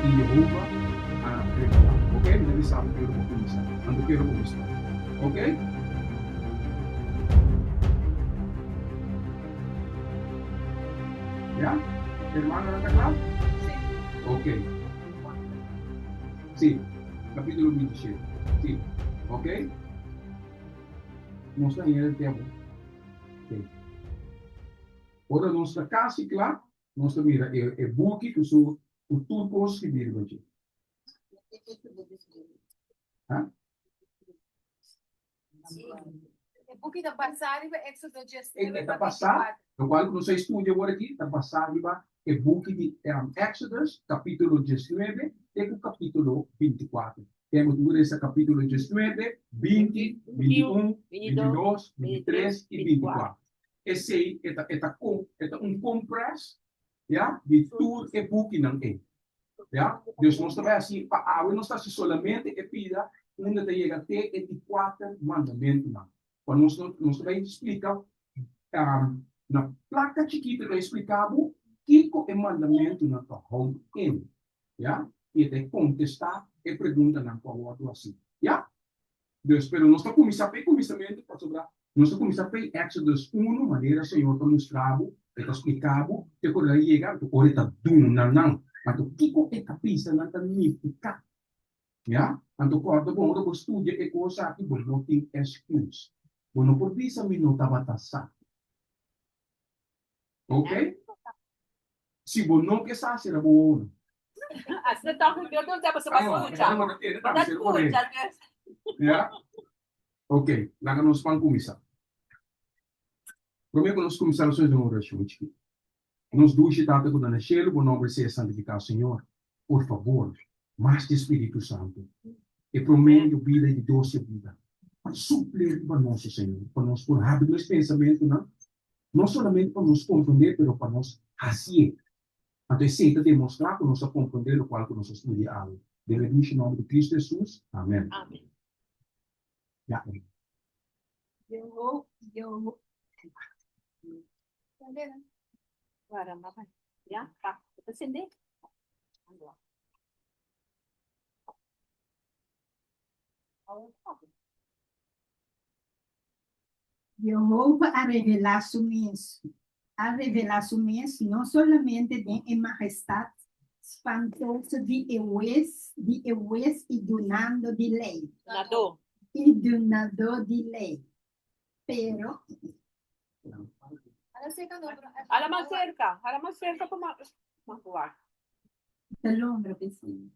y Jehová revelará. ¿Ok? No me sabe que quiero comenzar. Ando quiero comenzar. ¿Ok? ¿Ya? Hermano, ¿no está claro? Ok. Sí. Capítulo 27. Sí. ¿Ok? Mostra em el tempo. Ok. Ora, nossa casa, claro. Nossa, mira, é book que o turco escrever, gente. Hã? É porque da passagem é Éxodo 19. Está passado. O qual não sei estuda agora aqui. Está passado, é book de Exodus, capítulo 19, e o capítulo 24. Temos por esse capítulo 19, 20, 21, 22, 23 e 24. Esse é um compress, ja, de tudo que book não é. Ja? Dus nós também assim, não está solamente e pida onde te chega até e de quatro mandamentos não. Quando nós também explica na placa chiquita que explicava que é mandamento na tua home in, ja? E te contestar e pergunta na tua outro assim, ja? Dus pero nós estamos começando a começamento para sobrar. Nós estamos começando a Exodus 1, maneira o Senhor te mostrava, te explicava, que quando ele chega, tu olha tá dum não. Mas o que é capisa não está significa, já? Então quando você estuda é coisa que você não tem excuse. Você não pode dizer que não estava taxado, ok? Se você não quer saber, será bom. Assim então eu não estava sabendo escutar. Já? Ok, lá que nós vamos começar. Primeiro nós começamos a uma oração. Nos duas etapas que na cielo, o nome seja santificado, Senhor. Por favor, mais de Espírito Santo. E promete vida de doce vida. Para suprir para nós, Senhor. Para nós por rápido esse pensamento, não? Não somente para nos compreender, mas para nós fazer. Então, aceita demonstrar para nós compreender o qual que nós estudamos. Devemos em nome de Cristo Jesus. Amém. Amém. Já. Eu. Agora, mamãe. Já? Tá. Vou acender. Agora. Jehová a revelar su mies, no solamente de majestad espantosa de Ewes y donando de ley. Nadou. Y donador de ley. Pero, Hala mais cerca para magoar. el hombre vecino.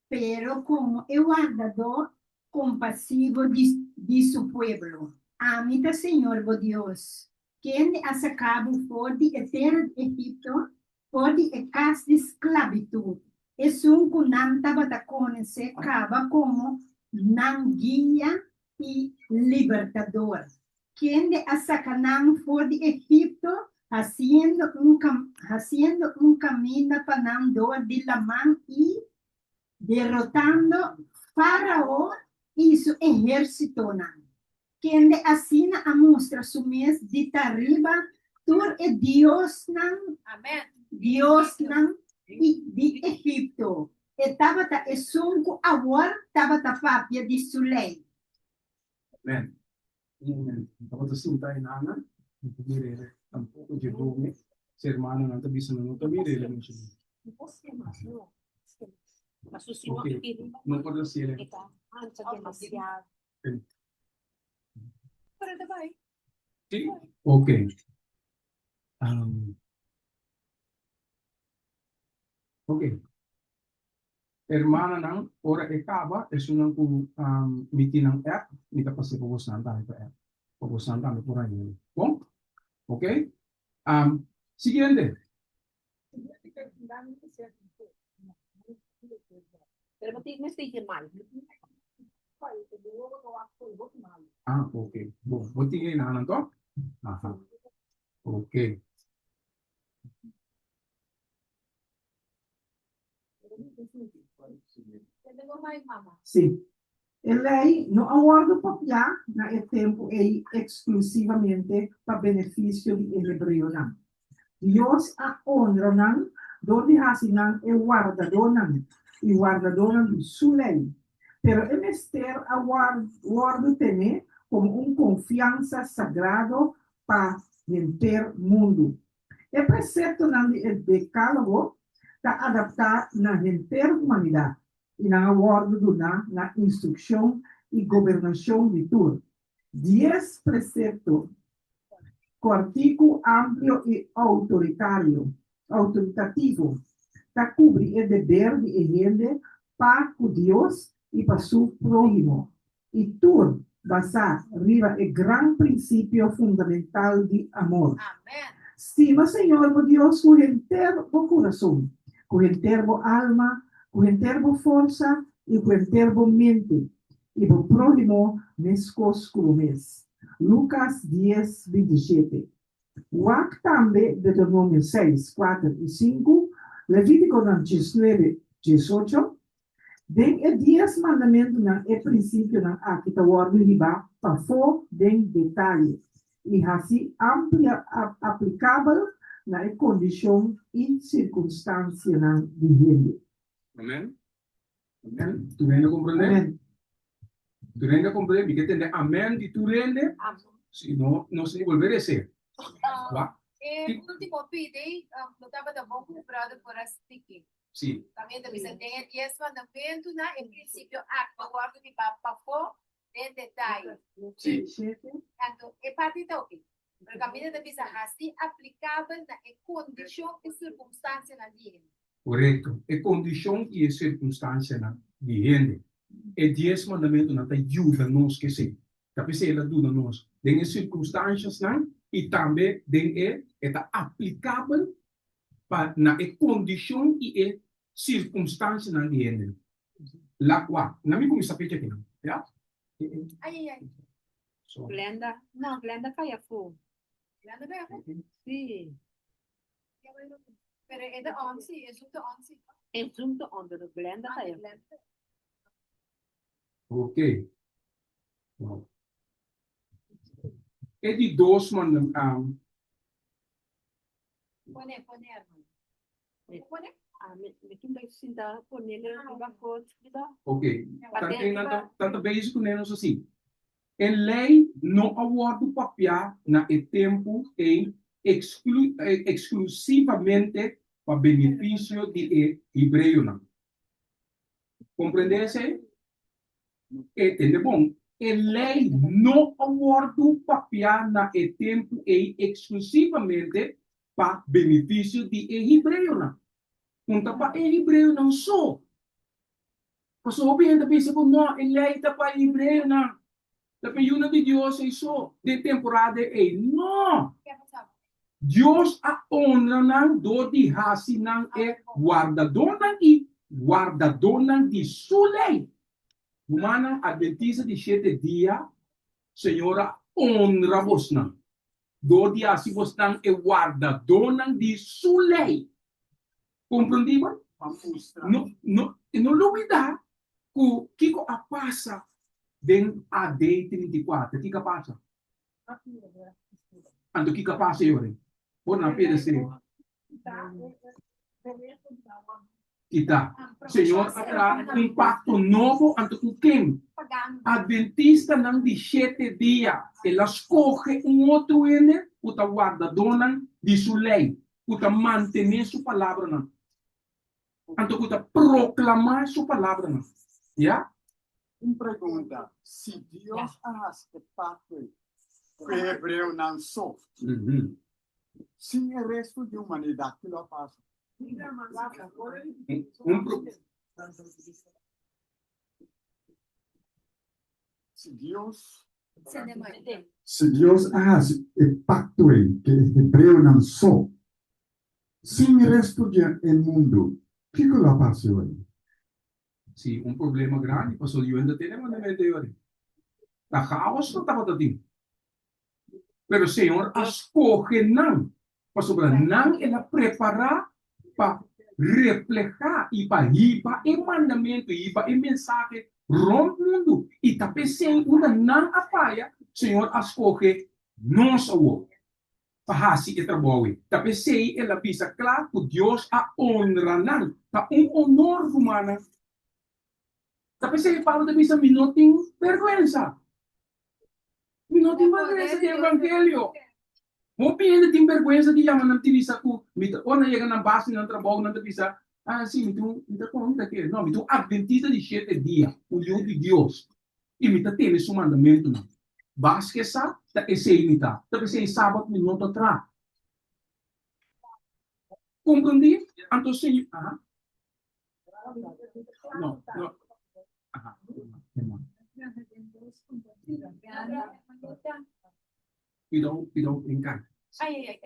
Pero como el guardador compasivo de su pueblo, amita Señor, oh Dios, quien ha sacado por de tierra de Egipto, por de casa de esclavitud. Es un cunanta batacón se acaba como nanguía y libertador. Quien de ha sacado por de Egipto, haciendo un camino panando de la mano y derrotando Faraón y su ejército. Quien de asina a mostrar su mes de arriba, tú es Dios, Amém. Dios y de Egipto. Estaba es un ahora estaba papia de su ley. Amém. Então, você não está em nada, não pode ir tampouco de nome, ser humano não está visando, não está virando, não sei. Mas o senhor Ok, queria. não pode ser. Antes demasiado. Para vai. Sim, ok. Ok. Hermana não, ora acaba, é só não com meeting ng app, hindi ka pa sa pupusan tayo pa app. Pupusan tayo por aí. Bom? Ok? Siguiente. Pero não esteja mal. Ok. Bom, vou tingin na lang to. Aha. Ok. Sim. Lei não aguarda papia na tempo é exclusivamente para benefício de hebreu não. Deus a honra não, donde hasinang e guardador não. y guardadoras de su ley. Pero é menester aguardo tener como confiança sagrado para o mundo. É preceito no decálogo para adaptar na inteira humanidade e na aguardo na instrução e governação de tudo. 10 preceptos, cortico amplo e autoritativo, para cobrir o dever de gente para com Deus e para seu prójimo. E tudo basado riba o grande princípio fundamental de amor. Amen. Stima Senhor, meu Deus, com inteiro coração, com inteiro alma, com inteiro força e com inteiro mente. E para o próximo, mescos como mês. Lucas 10, 27. Wak também, Deuteronômio 6, 4 e 5. Levítico 19, 18. Den 10 mandamentos é princípio na que está ordem de para fora den detalhe. E assim aplicável na condição e circunstância de gente. Amen. Amen. Tu rende compreender? Amém. Tu rende compreender? Porque tem amén de tu rende, se não, não se volver a ser. Va? Último pide, eu estava da bom comprado por a sticky. Sim. Também da missa tem 10 mandamentos, né? Em princípio, aguardo de para fora den detalhe. Sim. Então, é parte da ok. Porque a caminho da missa assim aplicável na condição e circunstância na vida. Correto. É condição e circunstância de gente. É 10 mandamentos não te ajuda nós que sim. Tapi se ela ajuda nós. Tem circunstâncias não e também tem aplicável para na condição e circunstância na gente. Lá qual? Não me começa a pedir aqui não. Já? Ai. So, Glenda, no, Glenda Cayafu. Grande bem, Sí, pero é da 11, é junto 11. en junto onder Glenda Cayafu. ok. Wow. É de 2 mandamentos. Pone, hermano. Pone. Me kinda sinda ponerle debajo de la. Ok. Tanto basic menos assim. A lei não aborda o papel na tempo exclusivamente para benefício de hebreu. Não. Compreende-se? É bom. A lei não aborda o papel na tempo exclusivamente para benefício de hebreu. Não. Então, para hebreu não só. Mas o bem da pessoa não, a lei está para hebreu não. La peyuna de Dios hizo de temporada no. Dios a honra nang do di hasi nang guardadonan e guardadonan di sulei. Humana adventista de 7 dia, Senhora honra vos nang. Do di hasi vos nang guardadonan di sulei. Compreendiam? No olvidar que a passa den AD 34, o que passa? Anto que passa yore? Por na pede se. Kita. Senhor atrás pacto novo anto com quem? Adventista não de 7 dias. Ela escolhe outro ene, puta guarda dona de sua lei, puta manter sua palavra não. Anto puta proclamar sua palavra não. Ya? Pergunta, se Deus hace pacto com hebreu não só, sim o resto da humanidade que lo faz. Se Deus hace pacto que hebreu não só, sim o resto do mundo, que lo faz hoje? Sim, problema grande, pastor, eu ainda tenho mandamento hoje. A caos não estava tão. Pero o Senhor escolhe não, pastor, não ela preparar para reflejar e para ir para o mandamento e para o mensagem rompe o mundo e também sem uma não apaia, o Senhor escolhe nosso Pahasi e trabalho. Tapi sei ela bisa claro que Deus a honra nan. Ta honor humana. Tapi sei Paulo da bisa minoting vergüenza. Minoting vergüenza do evangelho. Mo ainda tem vergüenza de chamar não te bisa ku. Ona chega na base não trabalho não te bisa. Ah, sim, então conta que não, então adventista de 7 dias, o Deus de Deus. E me tá tendo esse mandamento não. Basta que sa, tá esse imita. Tá esse sábado minuto atrás. Compreendi? Então sim, não. Então, encan. Ay.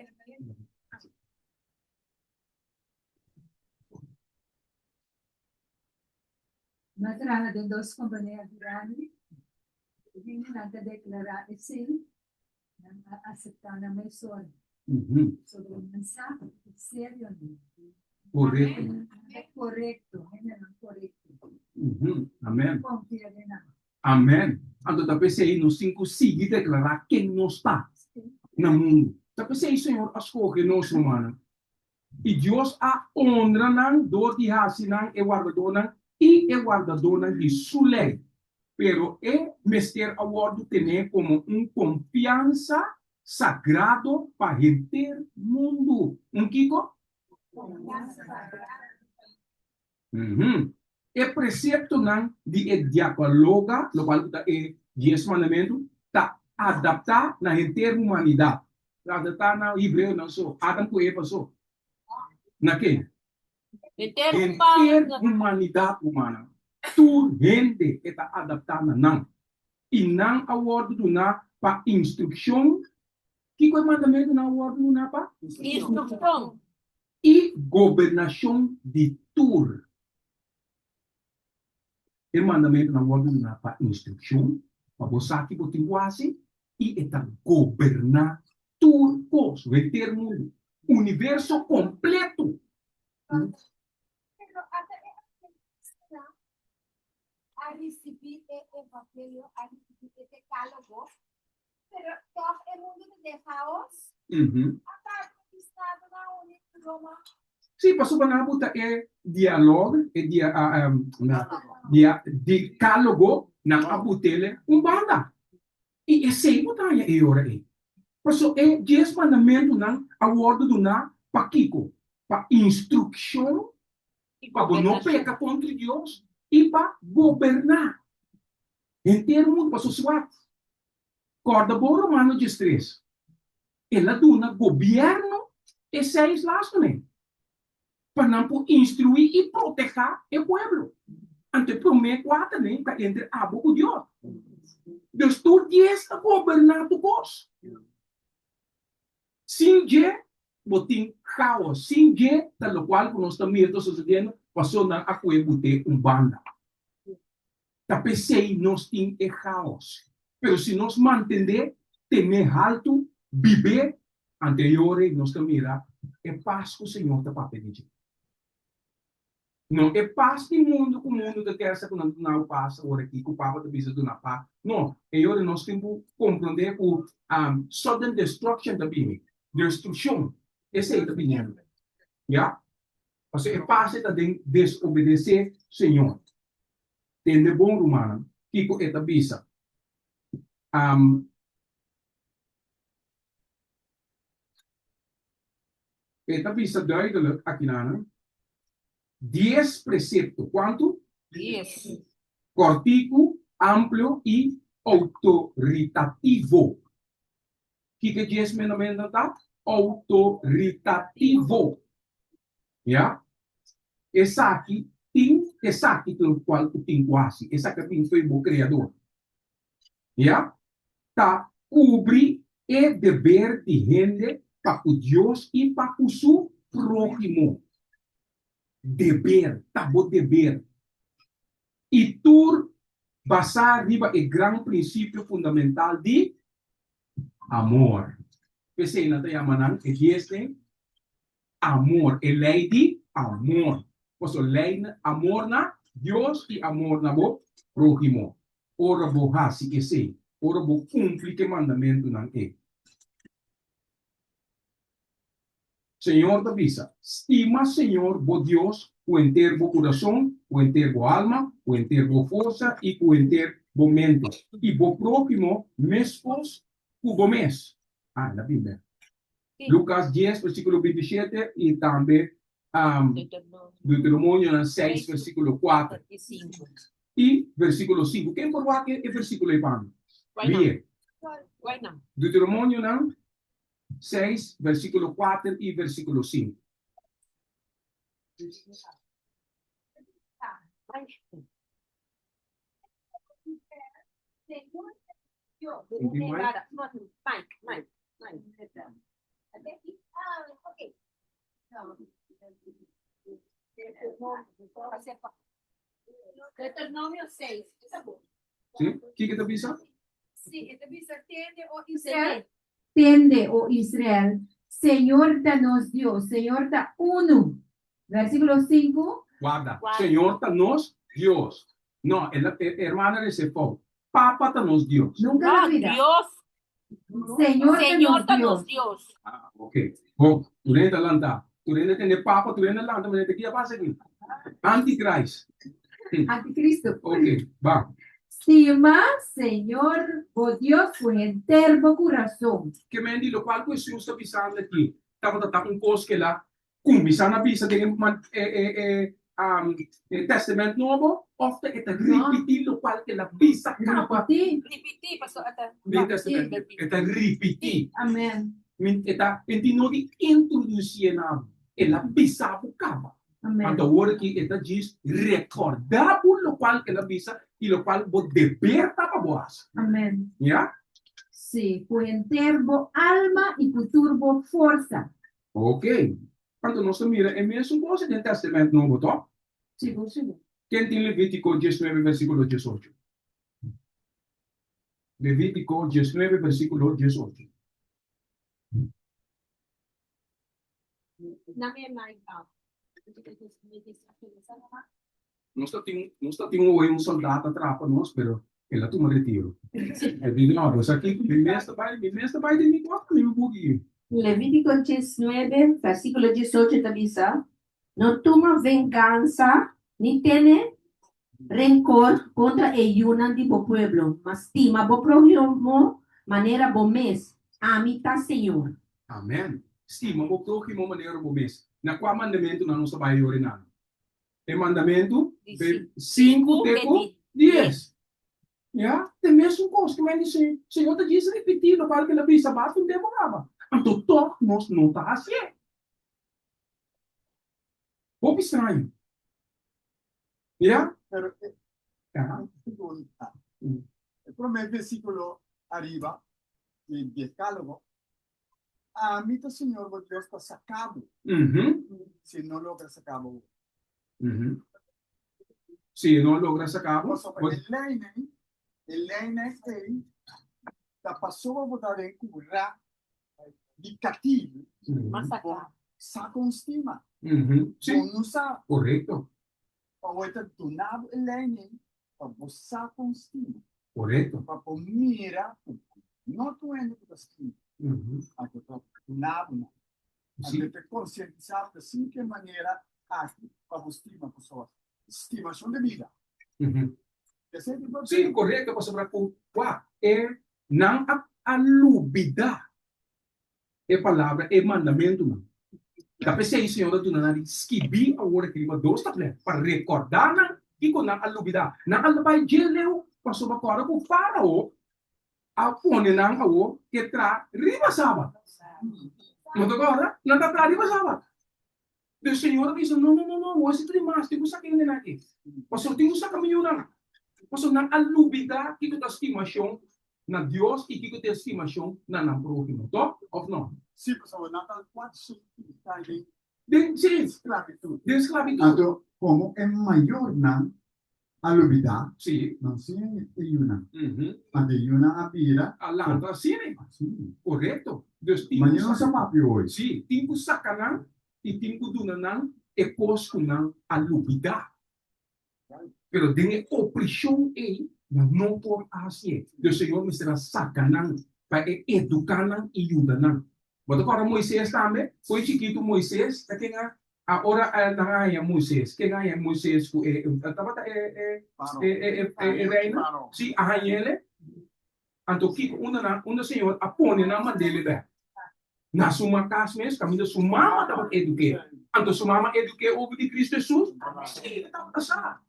Matraha de dos companhias grande, hindi nagdeklara isin na acceptar na may son. So, yung mensaje, serio din. Correto. Correcto, hindi na correcto. Amém. Confia din na. Amém. Então, talvez aí no 5 siga declarar quem não está no mundo. Talvez aí, Senhor, escolhe nós, humano. E Deus a honra não, dor de raça não, e guardador não, e guardador não de sua lei. Pero Mr. Award tem como confiança sagrado para o mundo. Kiko? Precepto não de dialoga, lo qual é 10 mandamentos, está adaptar na inteira humanidade. Adaptar na hebreu não sou, Adam com Eva sou. Na que? Inteira humanidade humana. Tu gente está adaptada não. E não award do na para instrução. Que é o mandamento na award do na para? Instrução. E governação de tur. O mandamento na award do na para instrução. Para você que você tem quase. E está governar tur cos. O mundo. Universo completo. A recibir el evangelio, a recibir el decálogo, pero todo el mundo de caos, acá conquistado na única Roma. Sim, passou para nós diálogo, decálogo na abutele banda. E esse botanya ora aí. Passou 10 mandamentos na award do na paquico, para instrução, para não pecar contra Deus. E para governar. Em termos para sociedade. Corda boa romano de 3. Ela dona governo e 6 lados também. Para não instruir e proteger o povo. Ante promete 4 também para entre abo com Deus. Deus tu 10 a governar tu cos. Sem je, botin caos. Sem je, tal qual que nós estamos sucedendo, passou na acuebute banda. Tapi sei nós tem caos. Pero se nós manter, temer alto, viver anterior, nós mira, paz que o Senhor está para pedir. Não é paz do mundo, que o mundo da terra, que não passa, agora aqui, que o Papa está precisando de uma paz. Não, agora nós temos que compreender o sudden destruction da Bíblia. Destruição. Esse é o opinião. Já? Porque é fácil de desobedecer Senhor. Tem de bom romano, que é a bisa. Esta bisa duidelijk aqui na 10 preceptos. Quanto? 10. Cortico, amplio e autoritativo. Que 10 mandamentos está? Autoritativo. Já? Essa aqui pelo qual tu tem quase. Essa aqui foi o criador. Já? Tá cobrir o dever de gente para o Deus e para o seu próximo. Dever, tá bom dever. E tu basar riba o grande princípio fundamental de amor. Pensei na tayo manan, este amor, a lei de amor. Posso lei amor na Deus e amor na bo próximo. Ora bo hasi esse, ora bo cumprir que mandamento não é. Senhor da visa, estima, Senhor, bo Deus, o inteiro bo coração, o inteiro bo alma, o inteiro bo força e o inteiro bo mente. E bo próximo, mesmos, o bo mês. Ah, na Bíblia. Sim. Lucas 10, versículo 27 e também Deuteronômio 6, versículo 4 E 5. e versículo 5. Quem por lá que é versículo aí para mim? Why not? Bien. Why not? Deuteronômio 6, versículo 4 e versículo 5. Ay, Senhor Deus. Hindi, Mike? Rara. Mike. Ok. Não. Deuteronômio 6. Tá bom. Sim? O que está pensando? Sim, então você entende o Israel. Tende, oh Israel, Señor danos Dios, Señor da uno. Versículo 5. Guarda. Guarda. Senhor está nos Deus. Não, ela, hermana recebeu. Papa está nos Deus. Nunca la No, vida. Dios. Señor Señor, danos danos Dios. Dios. Ah, ok. Bom, tu renda lanta. Tu renda tem papa, tu renda lanta, mas tem que passa aqui. Antichrist. Anticristo. Ok, va. Stima, Señor, oh Dios, con entero corazón. Que me di lo qual questo sta pisando aqui. Tava da un cos che la bisana bisa dengan testament novo, ofte et ripeti lo qual che la bisa capa Sí. Repiti, pastor. Ata. del testament. Et ripeti. Amén. Eta pentino di introduce na e la bisa capa. Amén. Quando ora que eta diz recordar por lo qual que la bisa e lo qual bo deber tapa boas. Amén. Ja? Sí, con entero alma y con turbo fuerza. Ok. Quando nós mira é mesmo coisa do testamento novo, tá? Sí, sí. Quem tem Levítico 19, versículo 18? Levítico 19, versículo 18. Na minha mãe, tá. Nós temos um soldado atrás para nós, pero ele toma retiro. É de novo, isso aqui, me mestre vai de mim, quatro mil buguinho. Levítico 19, versículo 18 dice, no toma venganza ni tiene rencor contra ayunan de bo pueblo, mas estima bo prójimo manera bo mes, amita Señor. Amém. Estima, o próximo maneira o mês. Na qual mandamento nós não sabemos orinar? É mandamento 5, 10. Ja, de mesma coisa que vai dizer, o Senhor está dizendo repetido para que ele pisa basta um tempo acaba. Então, todos nós não está assim. Pouco estranho. Ja? Pero Ajá. el primer versículo arriba, el decálogo, a mí el Señor Dios está sacado. Si no logra sacarlo. Se não logra sacar, El lane da passou a botar em cura indicativo, Massacrar. saca um estima. Sim, Não sabe, correto, ou é tunado el lane, para você com estima, correto. para mira, não tu ainda com estima, a que tu tunado, a que te conscientizar de assim que maneira age para estima pessoa, estimação de vida. Sim, correto, para sobre é não alubida. É palavra, é mandamento, não. Da pessoa aí, Senhor, tu não esquibi a hora que ele dois tablets para recordar não que com não alubida. Não alubai geleu para sobre a cora com farao a pone não a o que tra riba sábado. Não tô agora, não tá tra riba sábado. O Senhor diz não, hoje tem mais, tem que sacar ainda aqui. Pastor, tem que sacar melhor não. Pastor, não alubida que tu tá estimação na Deus e que tu tem estimação na próximo, tá? Ou não? Sim, pessoal, Natal 4 está aí. Sim, Esclavitud. de esclavitud. Então, como é maior na alubida, Sim. não se iuna. A de iuna a pira, A landa sim, assim. correto. Deus tem Mas não se papi hoje. sim, tem que sacar e tem que donar e costo não alubida. Pero tem opressão aí, não por assim. O Senhor me será sacar para educar e ajudar. Mas agora Moisés também, foi chiquito Moisés, tá que agora na Moisés, que ganha Moisés estava reina, se a ele, então que uma senhor apone na mandele da. Na sua casa mesmo, caminho sua mama estava eduque. Então sua mama eduque over de Cristo Jesus, sim, estava passar.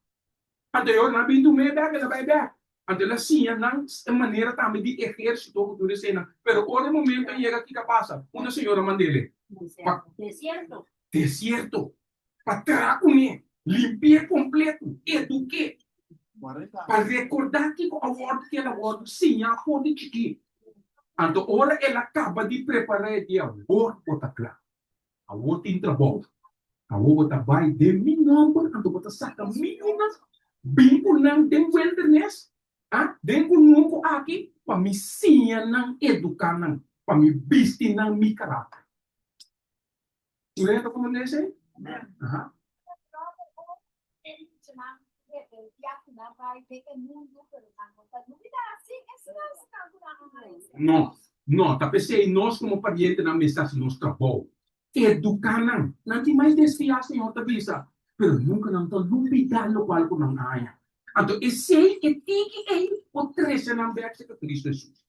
Então eu na bintu me bebe, na bebe. Então assim, na maneira também de exército o que tu cena. Pero ora momento chega aqui que passa, uma senhora mandele. Desierto. Desierto. Para trazer limpar completo, eduque. Para recordar que o award que ela award sim, a pode chiqui. Então ora ela acaba de preparar de award para claro. Award em trabalho. Award para vai de mim number, então bota saca milhonas. Bem por não tem wilderness. Den ko nunco aqui para me ensinar não educar não, para me vestir não me caráter. Lembra como disse? Aha. Não, tá pensei nós como pariente na mensagem nós trabalho. Educar não tem mais desfiar senhor tá visa, pero nunca não tá duvidar lo qual com não há. Então, esse é que o trecho não é que Cristo Jesus.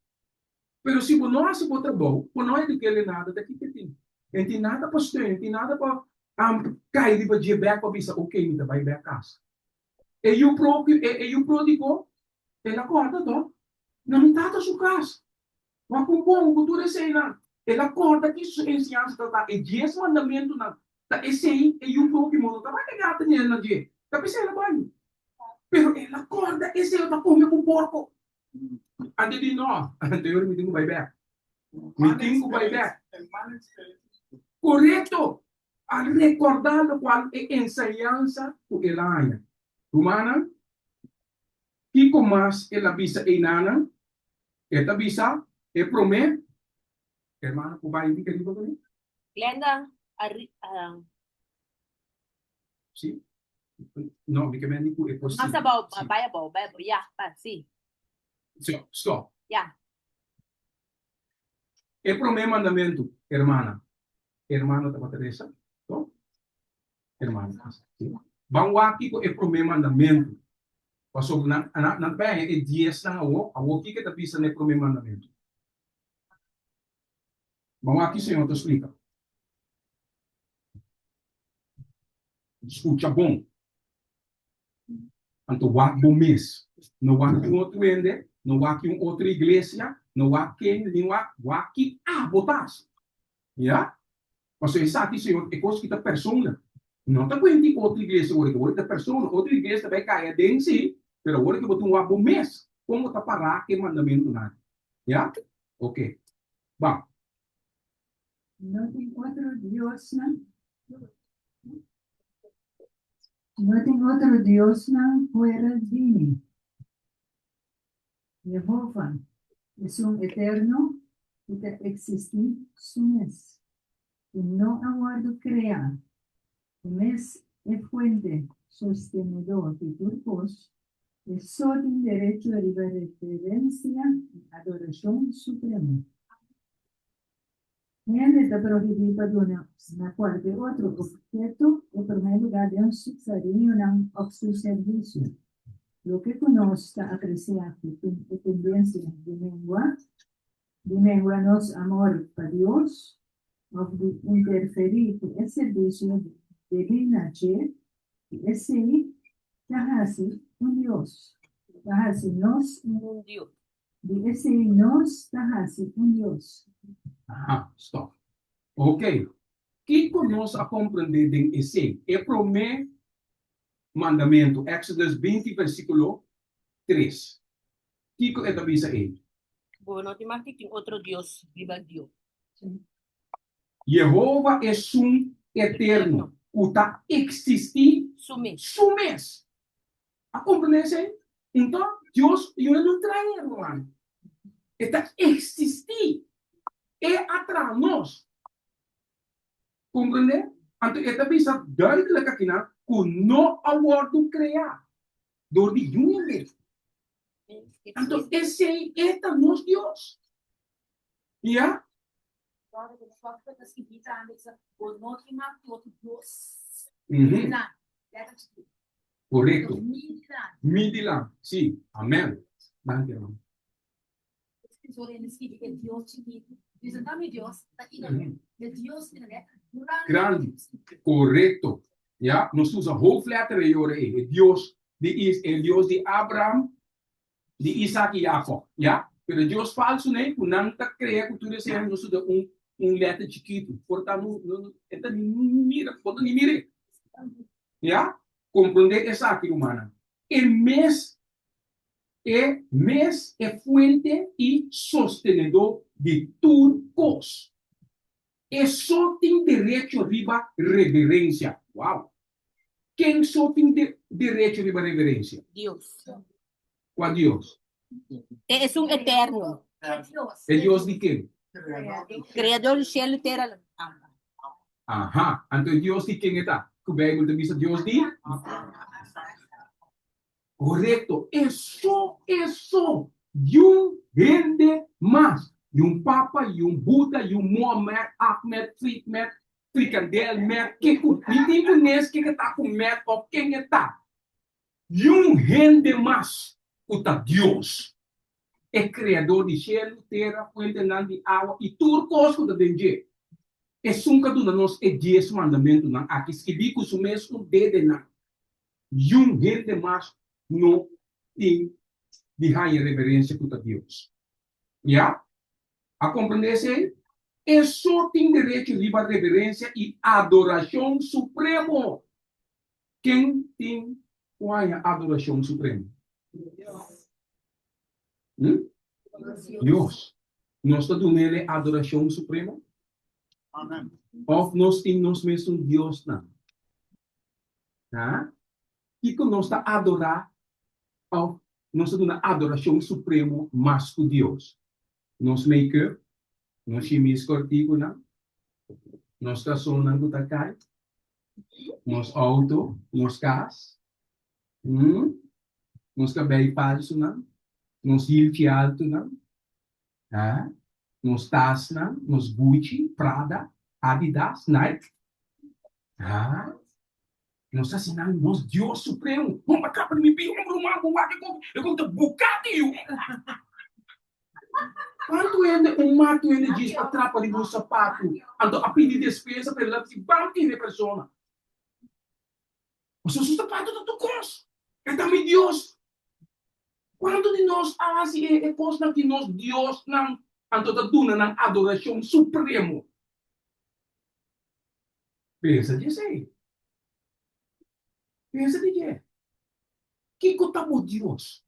Pero se você não se bota bom, você não é de que ele nada daqui que tem. Não tem nada para estudar, não tem nada para cair de dia back para pensar, ok, me vai back a casa. E o próprio, e o pródigo, ele acorda, então, não me trata sua casa. Mas com bom, com tudo isso aí, não. Ele acorda que sua ensinança está, e 10 mandamentos, não. Esse aí, e o próprio mundo, tá vai pegar nele na dia. Tá pensando, banho. Pero ele acorda, esse é o comer com porco. Ante de nós, anterior me tenho vai back. Me tenho vai back. Correto. A recordar o qual é ensinança que ele há. Humana, que mais ela bisa enana, ela bisa, e promete, hermana, que vai vir querido comigo? Glenda, Sim. Não, me queimei com é possível. masa bau, Bible, ya, sim. Stop. Ya. É promete mandamento, hermana. Hermana da Teresa, stop. Hermana. Vamos aqui com é promete mandamento. Pasok na bem é 10 na o que tá bisa ne promete mandamento. Vamos aqui, senhor, te explica. Escuta bom. Então, o bom mês. Não há que outro ende, não há que outra igreja, não há que botas. Já? Mas isso aqui, senhor, é coisa que tá persona. Não tá com outra igreja, outra persona, outra igreja vai cair dentro si, pero agora que botou um bom mês, como tá parar que mandamento nada. Já? Ok. Bom. No tengo otro Dios, ¿no? No tengo otro Dios, ¿no? Fuera de mí. Jehová es un eterno que existe su mes. Y no aguardo crear. Mes es fuente, sostenedor de turcos, es solo un derecho de reverencia y adoración suprema. Ele está proibido para na qual de outro objeto, en primer lugar, de un subsarinho a su servicio. Lo que conosca apreciar dependencia de lengua amor para Dios, o de interferir en el servicio de linaje, esse hace un Dios. Hace nos Un Dios. esse nos hace un Dios. Aha, stop. Ok. Que conosco a compreender em esse é o primeiro mandamento, Exodus 20, versículo 3. Que é a visa aí? Bueno, te más que otro Dios, viva Dios. Jehová é um eterno, o tá existir sumes. A compreender isso? Então, Deus, eu não traio, irmão. Está existir. É atrás nós. Compreende? Então, esta bisa duidelijk aqui na que não awardo criar door die jongen. Então, esse é nos Deus. Ja? agora eu só para as que vita anda o nosso matou Deus. Uhum. Não, deve ser. Correto. Mira, Midilan. Sim. Amém. Danke, irmão. tesouro eles que Deus te guia. Dizem, dá-me Deus, tá indo. Uhum. De Deus, né? Grande. Correto. Ja, nós usamos hoofdletter aí. Deus, die is el Deus de Abraham, de Isaac e Jacob. Ja? Pero Deus falso, né? O não tá criando tudo isso, nós usamos letra chiquito. Portanto, não mira, quando não mira. Ja? Compreender essa aqui, humana. El mes é fuente e sostenedor de turcos. Eso tem direito riba reverência. Uau! Quem só tem direito riba reverência? Deus. Qual Deus? Es un eterno, É Deus de quem? creador del cielo y tierra. Aham. Então Deus de quem está? Que o Bíblia diz Deus de? Correto. Eso. E rende mais. E Papa, e Buda, e Mohammed, Ahmed, Friedman, Fricandel, Mer, ninguém conhece quem está com Mer ou quem está. E rende mais. O Deus. É criador de céu, terra, fuente de água e tudo coisa da dentro. É nunca do nós é 10 mandamentos não aqui escrevi com o mesmo dedo não. E rende mais no tem de high reverência com Deus. Já? A compreender-se? É só tem direito de reverência e adoração supremo. Quem tem qual é a adoração suprema? Deus. Nós estamos dando adoração suprema? Amen. Ou nós temos mesmo Deus não? E que nós estamos adorar, ou nós estamos dando adoração suprema mais que Deus? Nós make-up, nós chimis cortico não? Nós estacionamos com o carro, nós auto, nós casa, nós cabelo falso não? Nós hilti alto não? Nós tas não? Nós Gucci, Prada, Adidas, Nike. Nós assinamos nós Deus Supremo. Vamos para cá para me pedir eu conto Bugatti. Quanto mato ele diz para trapa de meu sapato? Então, a pedir despesa para ele se banque de pessoa. O seu sapato está do cos. É também Deus. Quando de nós é coisa que nós Deus não então duna na adoração supremo. Pensa disso aí. Pensa de quê? Que cotamos Deus?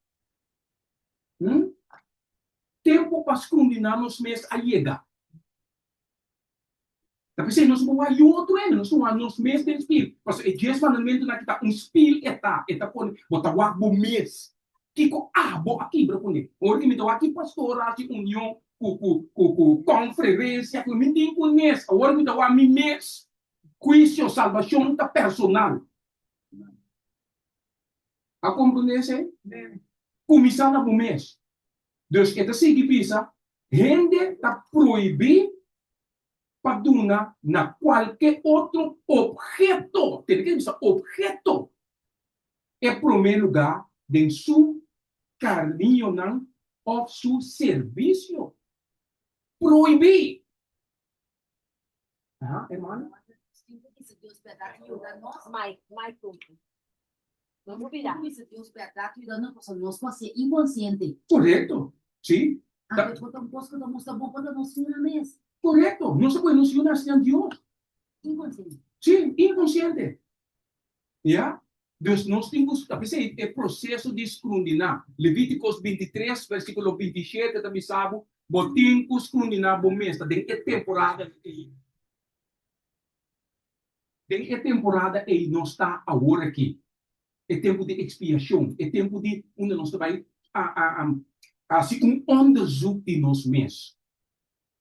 Tempo para esconder nos meses a chegar. Tapi se nós vamos aí outro ano, nós vamos nos meses de espírito. Mas é 10 mandamentos na kita espírito eta pone botar o arbo mês. Kiko bo aqui para pone. Ora que me dá aqui pastoral de união com conferência com me tem conhece. Agora me dá a mim mês. Juízo salvação da personal. A compreender? Comissão na mês. Dus esta significa gente está proibir para donar na qualquer outro objeto. Tem que dizer objeto. É primeiro lugar de seu carinho ou seu serviço. Proibir. Irmão? Vamos virar. Deus verdade, não posso nós pode ser inconsciente. Correto. Sim. Depois eu posso dar mostra bom quando nós uma mês. Correto. Não se pode nocionar sem Deus. Inconsciente. Sim, inconsciente. Já? Dus nós temos, é processo de escrutinar. Levíticos 23, versículo 27, também sabe, botim escrutinar bom mês, tem que temporada tem a temporada e não está agora aqui. É tempo de expiação, é tempo de onde nós vai assim onderzoek de nós mesmos.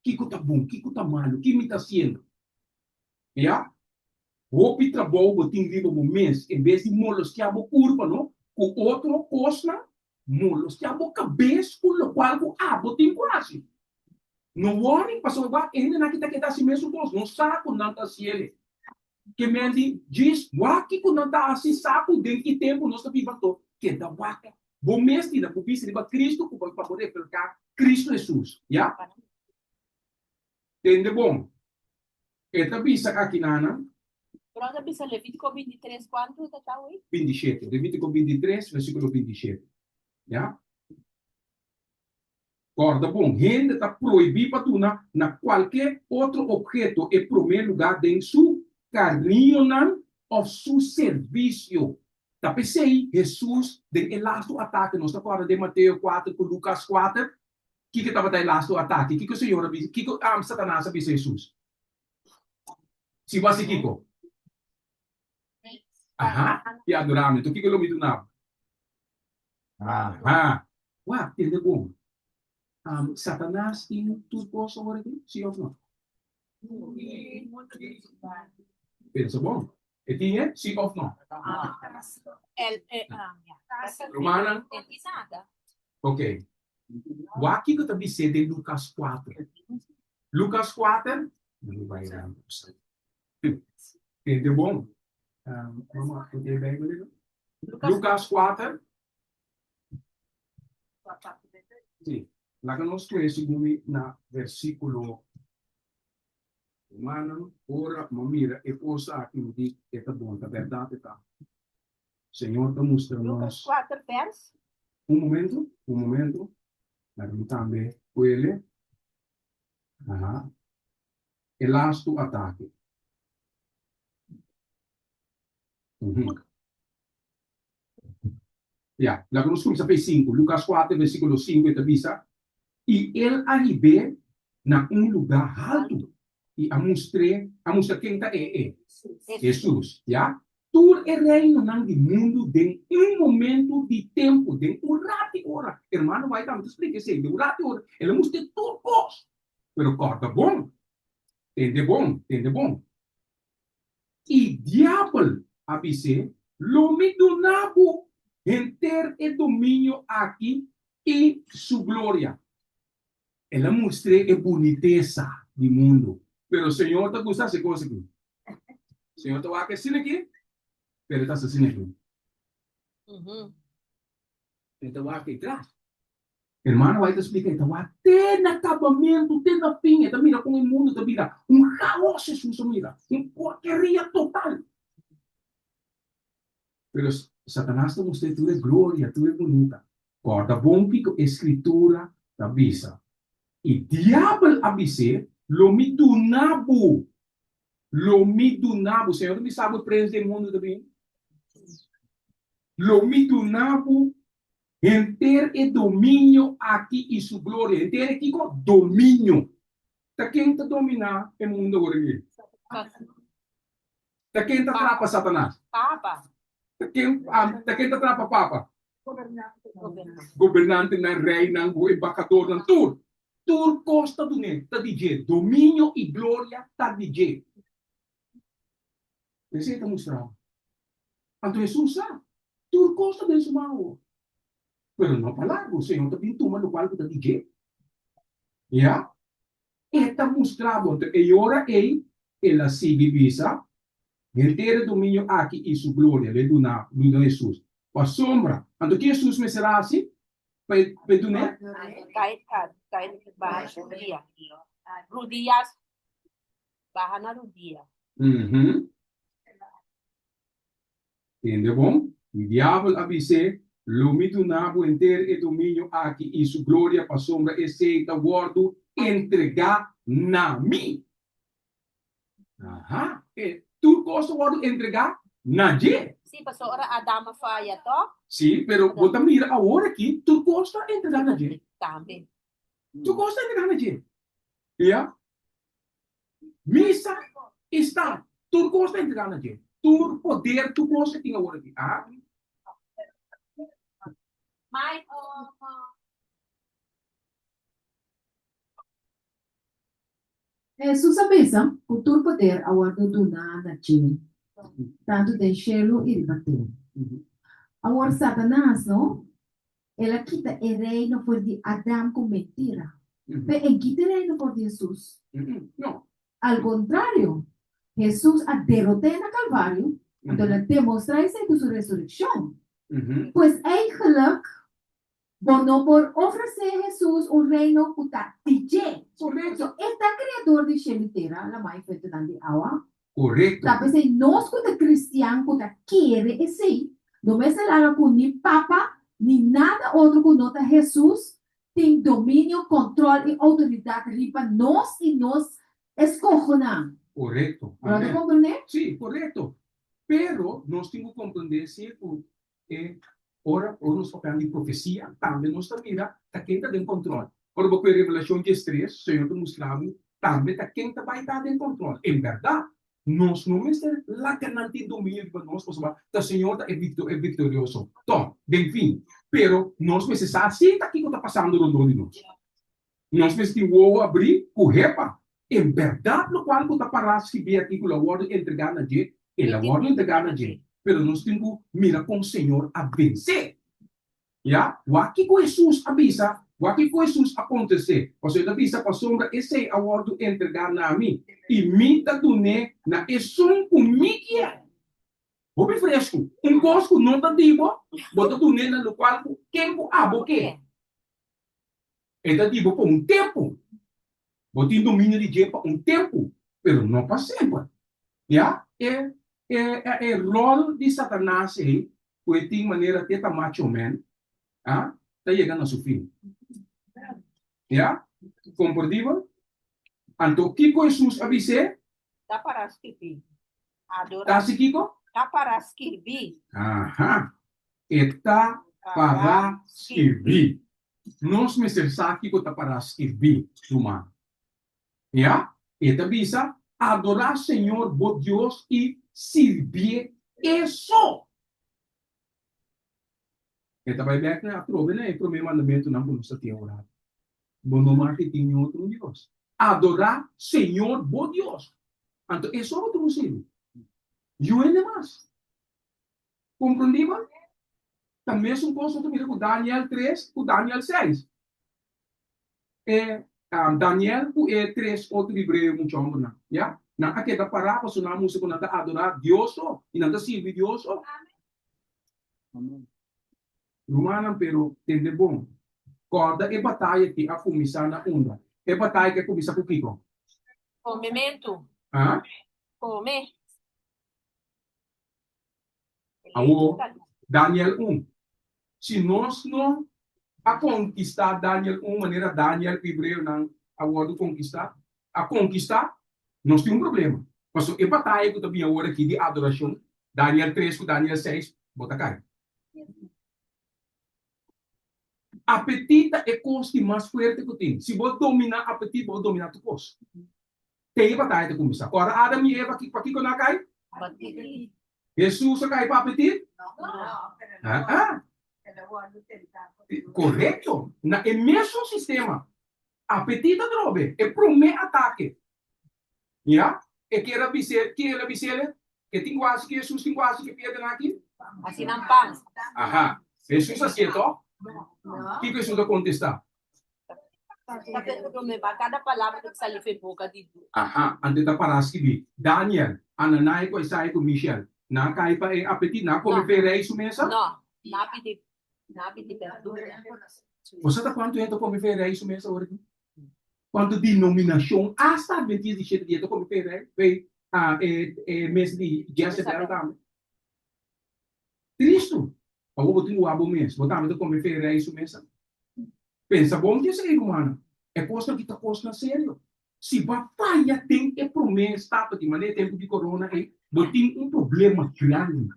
Que está bom, que está mal, que me está sendo. Já? Hopi trabalho botim vivo bom mês, em vez de molos que abo curva, não? Com outro costa, molos que abo cabeça, com o qual abo tem quase. No worry, pastor, ba? Ainda nakita-kita si mesmo Deus, não saco nanta si ele. Que mendi, diz, waki ko nanta asi saco dentro que tempo nós viva to, que da waka. Bom mestre da pupisa de Cristo, para poder colocar Cristo Jesus, ya? Entende bom? Eta bisa aqui nana, Pero sabi sa Levitico 23, quanto ito tawag? 27, Levítico 23, versículo 27. Ya? Corda bom, gente está proibido para tu na qualquer outro objeto em primeiro lugar em su carinho ou su serviço. Tá pensei, Jesus, de elasto ataque, nós está falando de Mateus 4 com Lucas 4, que estava da elasto ataque, que o Senhor avisa, que Satanás avisa Jesus. Se você Kiko. Aha, e adoramos, então o que eu me dunava? Aha, uau, entendeu bom? Satanás tem tudo posso agora aqui? Sim ou não? Pensa bom? E tinha? Sim ou não? Romana? Ok. O aqui que eu também sei de Lucas 4. Lucas 4? Não vai dar. Entendeu bom? Vamos entender bem, beleza? Lucas 4. Sim. Lá que nós conhecemos na versículo humano, ora, mira, e possa aqui me dizer que é bom, a verdade está. Senhor, está mostrando Lucas 4, vers? um momento, nós também, ele, elasto ataque. Ya, lá que nós começamos a 5, Lucas 4, versículo 5, está visa, e ele arribou na lugar alto e a mostrar quem está Jesus, já? Tudo é reino do mundo de momento de tempo, de rato hora. Irmão, vai dar explicar assim, de rato hora, ele mostra tudo coisa. Pero corta bom, entende bom. E diabo, avise, lo me donavo enter e domínio aqui e sua glória. Ela mostra a boniteza do mundo. Pero o Senhor está gostando dessa coisa aqui. O Senhor está aquecendo aqui, pero está assim aqui. Então, aqui atrás. Irmão, vai te explicar. Então, até no acabamento, até no fim, então, mira como o mundo está vira. Caos, Jesus, mira. Porcaria total. Pero Satanás está mostrando tudo é glória, tudo é bonita. Corta bom que a escritura avisa. E diabo avisa, lo me dunabo. O Senhor me sabe preso do mundo também. Lo me dunabo, enter e domínio aqui e sua glória. Enter aqui com domínio. Tá quem está dominar o mundo agora? Tá quem está atrapa Satanás? Papa. Tá quem está atrapa Papa? Governante na rei, na embaixador, na tudo. Tudo costa do né, tá DJ. Domínio e glória tá DJ. Esse está mostrando. Então Jesus sabe. Tudo costa desse mal. Pero não falar, o Senhor está pintando no qual tá DJ. Já? Está mostrando. E ora ela se vivisa. Ele tem domínio aqui e sua glória. Ele dá Jesus. A sombra. Então que Jesus me será assim? Peduné? Kahit bahan Rudia. Rudias. Bahan na Rudia. Entende bom? O diabo avise, lo midunabo inteiro e domínio aqui e sua glória para a sombra e seita guardo entregar na mim. E tu gosta guardo entregar na je. Si pastor ora Adama Faya to? Sim, pero bota mira agora aqui, tu gosta entregar na je. Tambe. Tu gosta entregar na je. Ja? Missa está, tu gosta entregar na je. Tu poder, tu gosta tinha agora aqui. Mai Jesus avisa o teu poder aguardo do nada ti, tanto de cielo e de bater. Agora Satanás, não? Ela quita o reino foi de Adão com mentira. Pero en qué reino por Jesús. No. Al contrario, Jesús ha derrotado en el Calvario, donde demuestra esa de su resurrección. Pues eigenlijk, bueno, por ofrecer a Jesús un reino puta DJ. Correcto. Esta creador de Shemitera, la más fuerte de agua. Correcto. Tapi se nós como cristiano puta quiere esse, não me será com ni papa ni nada outro com nota Jesus tem domínio, controle e autoridade ripa nós e nós escojonam. Correcto. ¿Puedo Amén. comprender? Sí, correcto. Pero nós temos que compreender se ora nos tocando de profecia, também nós mira tá quem tá em controle. Quando você revelação 3, o Senhor te mostrava também tá quem tá vai estar em controle. Em verdade, nós não me ser lá que não tem domínio para nós, porque o Senhor é vitorioso. Então, enfim, pero nós precisamos assim tá que está passando no de nós. Nós precisamos abrir o repa. Em verdade, no qual está para escrever aqui com a ordem entregar na gente, e a ordem entregar na gente. Pero nós temos que mirar com o Senhor a vencer. Já? O que Jesus avisa, o que Jesus acontecer. Você avisa para a sombra, esse é a ordem entregar na mim. E mita do ne na esum comigo. Bobe fresco. Gosto não tá dibo, bota do ne na qual tempo aboque. Eta dibo por tempo. Botin domínio de jeito por tempo, pero não para sempre. Já? É rol de Satanás aí, porque tem maneira de ter macho man, tá chegando a seu fim. Já? Compreendível? Então, Kiko Jesus avise? Tá para escrever. Tá Adorar. se Kiko? Tá para escrever. Aham. Está para escrever. Nós me será Kiko tá para escrever, humano. Já? Eta avisa adorar Senhor, bom Deus e servir isso. Eta vai ver que a prova, né? O primeiro mandamento não nos tem orado. Bom nome que tem outro Deus. Adorar Senhor, bom Deus. Então, isso é outro sentido. E o ainda mais. Compreendível? Também é um posto também com Daniel 3, com Daniel 6. Daniel é 3 outro hebreu muito homem, já? Na aquela parábola só não música nada adorar Deus e nada servir Deus. Romana pero tende bom. Corda e batalha que a começar na onda. E batalha que começa com Kiko. Comimento. Ah? Come. Awo, Daniel 1. Se nós não a conquistar Daniel 1, maneira Daniel hebreu não agora conquistar, a conquistar, nós temos problema. Mas a batalha que também agora aqui de adoração, Daniel 3 com Daniel 6, bota cai. Apetita é coisa mais forte que tem. Se você dominar apetite, você dominar o coisa. Tem batalha de começar. Agora, Adam e Eva, para que não cai? Jesus cai para apetite? Não. Correto. No mesmo sistema. Apetite drobe. É o primeiro ataque. Já? É que era bisel, que tem quase que Jesus tem quase que perde aqui. Assim não passa. Aha. Jesus aceitou? O que Jesus vai contestar? Cada palavra que sai de boca de Deus. Aha. Ante da paraski Daniel, Ananai ko Isai ko Michel. Na kai pa e apetite na come ferei su mesa? Não. Nabi de perdura. Você tá quanto é to come ferei su mesa hoje? Quanto denominação hasta Adventista de jeito de come ferei? Vem mês de Jezebel também. Cristo. Agora vou ter o abo mês. Botamos to come ferei su mesa. Pensa bom que ser humano. É coisa que tá coisa sério. Se batalha tem é promessa, tá de maneira tempo de corona aí, tem problema grande.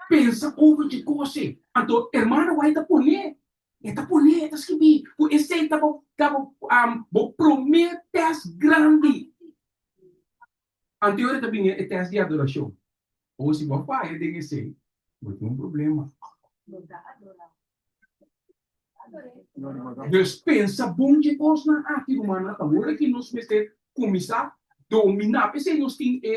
Pensa over de coisa. Então, irmão, vai tá poner, tá escrever. O esse tá promessas grande. Anterior também é teste de adoração. Ou se vai tem esse, vai ter problema. Deus pensa bom de coisa aqui humana, agora que nós vamos começar a dominar, porque nós temos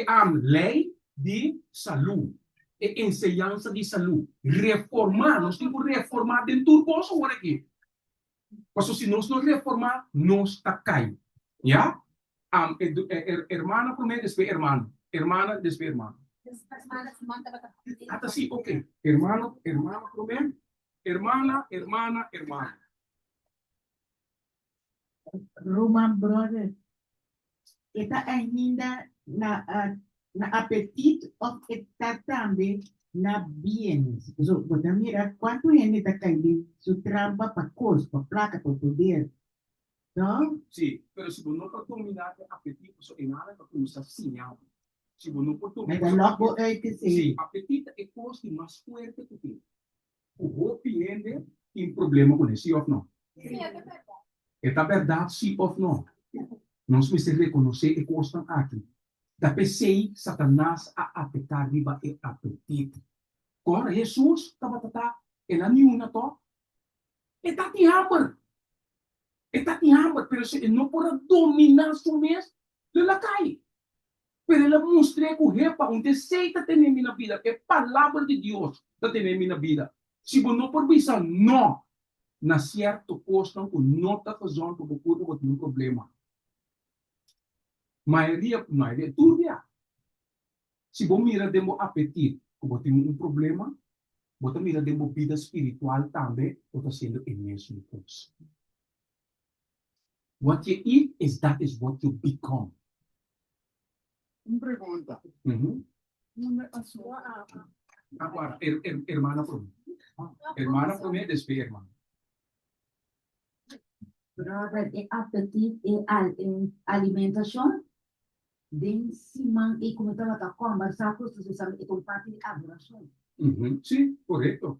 a lei de saúde, a ensinança de saúde, reformar, nós temos que reformar dentro do curso agora aqui. Paso si nos no reforma, nos takai. Ya? Hermana primero, después hermano. Hermana, después hermano. Hasta sí, ok. Hermano primero. Hermana, hermana, hermana. Roman brother, esta ainda na apetite of está também na bienes. So, você mira quanto gente está caindo, su trampa para coisa, para placa, para poder. Não? Sí, pero si vos no puedes dominar el apetito, eso es nada que comienza señal. Si vos no puedes Mas dominar logo é que sí, se apetito es cosa más fuerte que tiene. O vos tiene un problema con eso, sí o no. Sí, es verdad. Esta verdade, sim ou não. Nós precisamos reconhecer e constam aqui. Da PC, Satanás a afetar riba e apetite. Agora, Jesus estava ela nenhuma to. Está em hambre. Está em hambre, pero se não pode dominar su mês, ela cai. Pero ela mostra que o repa, um desejo tem em minha vida, é a palavra de Deus que tem em minha vida. Se você não pode pensar, não. Na certo posto com nota fazendo com o que um problema. Maioria turbia. Se você mira demo apetite, como tem um problema, você mira demo vida espiritual também, você sendo a mesma coisa. What you eat is what you become. Uma pergunta. Uma a sua. Agora, hermana por hermana por mim, despe hermana. Brother, e apetite e alimentação. Den Simão e como estava a conversar com os sabe, é uma parte de adoração. Sim, correto.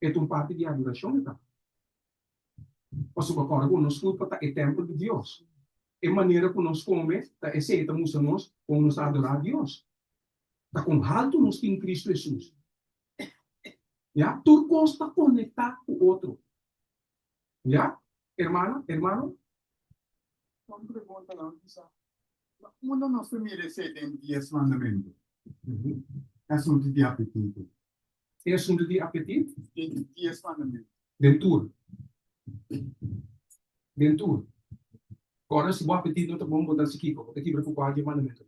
É uma parte de adoração, então. Posso agora nós culpa é templo de Deus. É maneira que nós comemos, é certa nós como nos adorar a Deus. Tá com alto nós em Cristo Jesus. Já, tudo consta conectar com o outro. Já, hermano. Uma pergunta não, uma nós merece tem 10 mandamentos. Assunto de apetite. É assunto de apetite? Tem 10 mandamentos. Dentro. Agora, se o apetite não está bom, botar se aqui, porque aqui para o quadro de mandamento.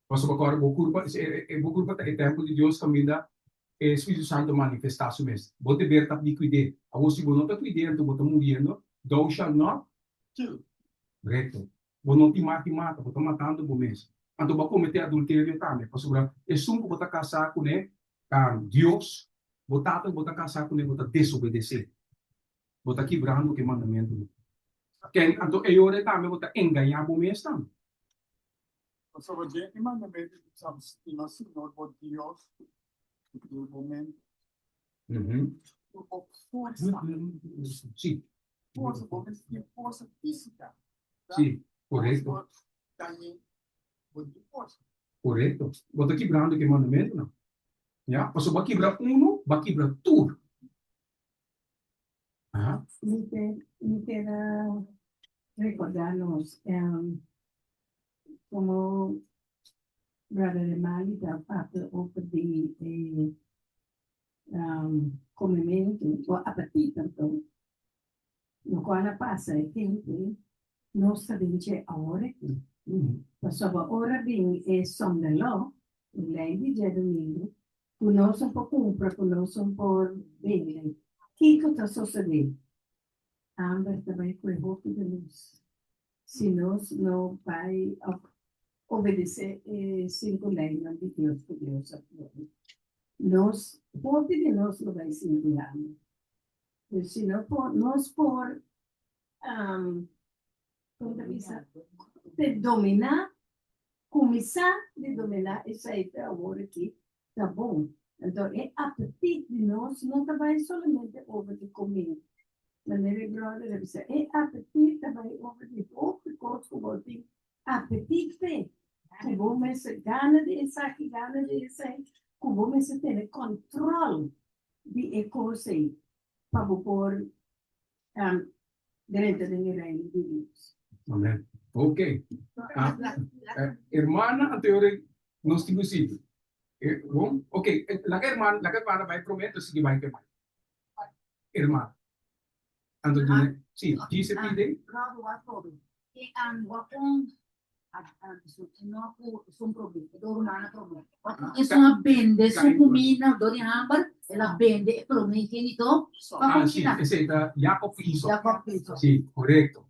Mas agora, o culpa é tempo de Deus caminha, é Espírito Santo manifestar-se mesmo. Bote ver tá de cuidar. A você não está cuidando, bote morrendo, thou shall not Kill. Reto. Você não te mata, bote matando o mesmo. Então, vai cometer adultério também. Mas agora, é só botar casar com Deus, botar casar com ele, botar desobedecer. Botar quebrando o mandamento. Então, é hora também botar enganar o mesmo também. So, wat jy die mandamento sabe, estima Senhor, por Deus, no momento, por força. Sim. Força, porque tem força física. Sim, correto. Também, por força. Correto. Bota quebrando o mandamento, não? Já? Passou para quebrar vai quebrar tudo. Me queda recordarnos como Brother Emali da parte de comimento ou apetite. Então, no qual passa é tempo, nós sabemos que a hora aqui. Passou a hora bem é som da ló, o lei de dia domingo, conosco um pouco compra, conosco um por bem. O que está sucedendo? A Amber também foi roupa de luz. Se nós não vai obedecer cinco leis de Deus que Deus aprova. Nós, parte de nós não vai se enviar. Se não por nós por de dominar, começar a dominar essa ideia agora aqui, tá bom? Então, é apetite de nós não vai somente over de comer. Mas meu brother deve ser, é apetite também over de outro coisa que eu tenho apetite. Como você gana de isso aqui, gana de isso aí, como você tem controle de coisa aí, para pôr dentro do reino de Deus. Amém. Ok. Hermana, anterior, nós temos isso. Bom, ok. La que hermana vai prometer se vai queimar. Hermana. Ando sì, chi si pide? Bravo a todo. E ang wakong no ako sum problema, do rumana problema. Ah, Isso uma bende, Kain su ko. kumina, do ni hambar, ela bende e problema nito. Ah, sì, esatto, Jacob Iso. Jacob Iso. Sì, corretto.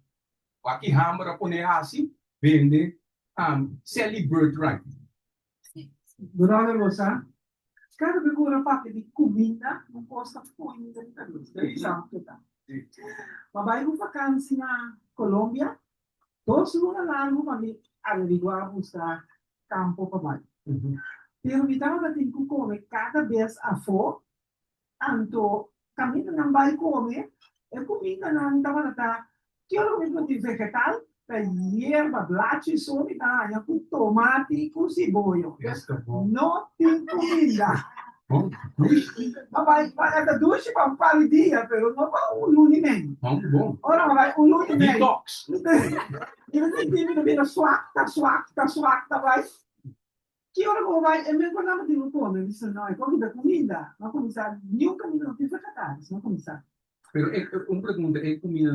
Aqui Hamara pone assim, vende selling birthright. Durante Rosa, cada figura parte di comida non costa muito de cabeça. Daí sabe que tá. Mas vai uma vacância na Colômbia, todos lugares lá no país, averiguar buscar campo para vai. Pero me tava tem que comer cada vez a fo, anto caminho não vai comer, é comida não tava tá. Que eu não de vegetal, hierba, blate, somi, tá, com tomate, com cebola. Não tem comida. Vai a duas para o dia, pero não vai um lune nem. Bom. Ora, vai um lune nem. Detox. E você tem que vir suacta, vai. Que hora que vai? É mesmo não tem o come, isso não é comida. Não começar, nenhum caminho não tem vegetais, não começar. Pero uma pergunta, comida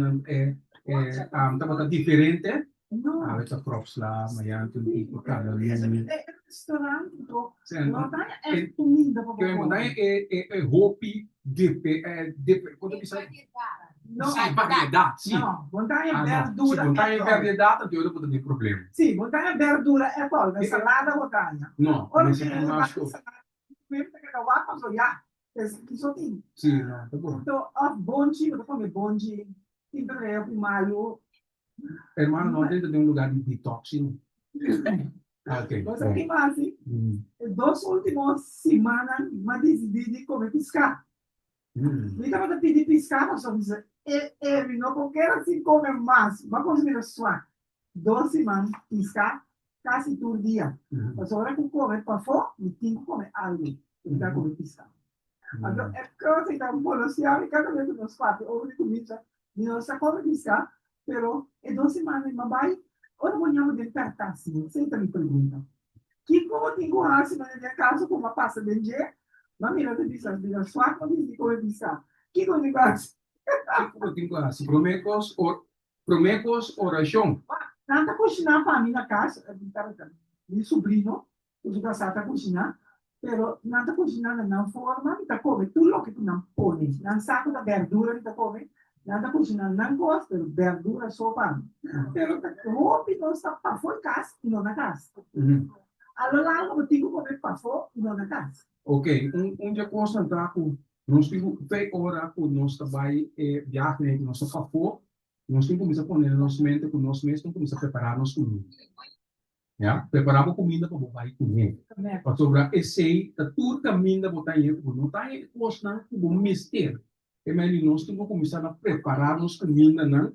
tá diferente? Não. Ah, essa props lá, amanhã tudo tipo, cara. Restaurante, não é comida para Que montanha é roupa de quando que sai? Não, variedade, sim. não, montanha Ah, verdura. Se montanha variedade, eu não tem problema. Sim, montanha verdura é qual? É salada montanha. Não, Ora, mas se é mais que sim, não, tá bom. então, bonde, eu vou comer bonde, em maio. Hermano, não dentro de lugar de detox, não? Ok. Mas aqui mais, duas últimas semanas, mas decidi comer pescar. Me estava pedindo pescar, mas eu disse, não qualquer assim comer mais, mas conseguir só 2 semanas pescar, quase todo dia. Mas agora que eu comer para fora, eu tenho que comer algo, para comer pescar. Então, é coisa que está policial, e cada vez que nós fazemos, ou de comida, nós só come pescar, pero é 2 semanas, mas vai, ora vamos despertar assim, sempre me pergunta. Que como tem com a semana de casa, como a passa de dia, mas mira, te disse, mira, só quando eu digo pescar. Que como negócio? Como tem com as promecos oração. Nada cozinhar para mim na casa, meu sobrinho, o casal está cozinhando, pero nada cozinhar na forma, está come tudo o que tu não põe, não saco da verdura, está come, nada cozinhar não gosta, pero verdura só para mim. Pero roupa não está para fora casa e não na casa. A lo largo eu tenho que comer para fora e não na casa. Ok, dia concentra com nós temos 2 horas com nós trabalho viagem, nós só para fora, nós temos que começar a pôr na nossa mente, com nós mesmos, começar a preparar nossa comida. Ja, preparar a comida para botar e comer. Para sobrar esse, tudo caminho para botar e comer. Não está aí, não, como mistério. É melhor nós temos que começar a preparar nossa comida, não?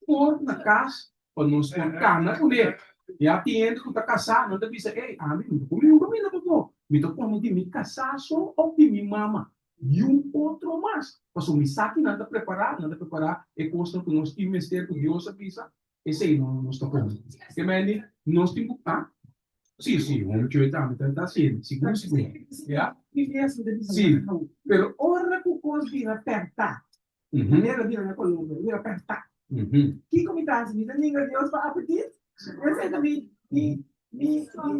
Por na casa, para nós colocar na comer. E a cliente que está casada, não deve dizer, ei, a mim não comi comida para pôr. Me estou comendo de me casar só ou de minha mama. E outro mais. Para me saque, nada preparar, é coisa que nós temos mistério que Deus avisa. Esse aí não está comendo. É melhor nós temos que sim, vamos tentar, está sendo, seguro. Já? Sim, pero ora que o coisa vir apertar. Primeiro vir na Colômbia, vir apertar. Que comida assim, ninguém Deus para apetite. Esse é também me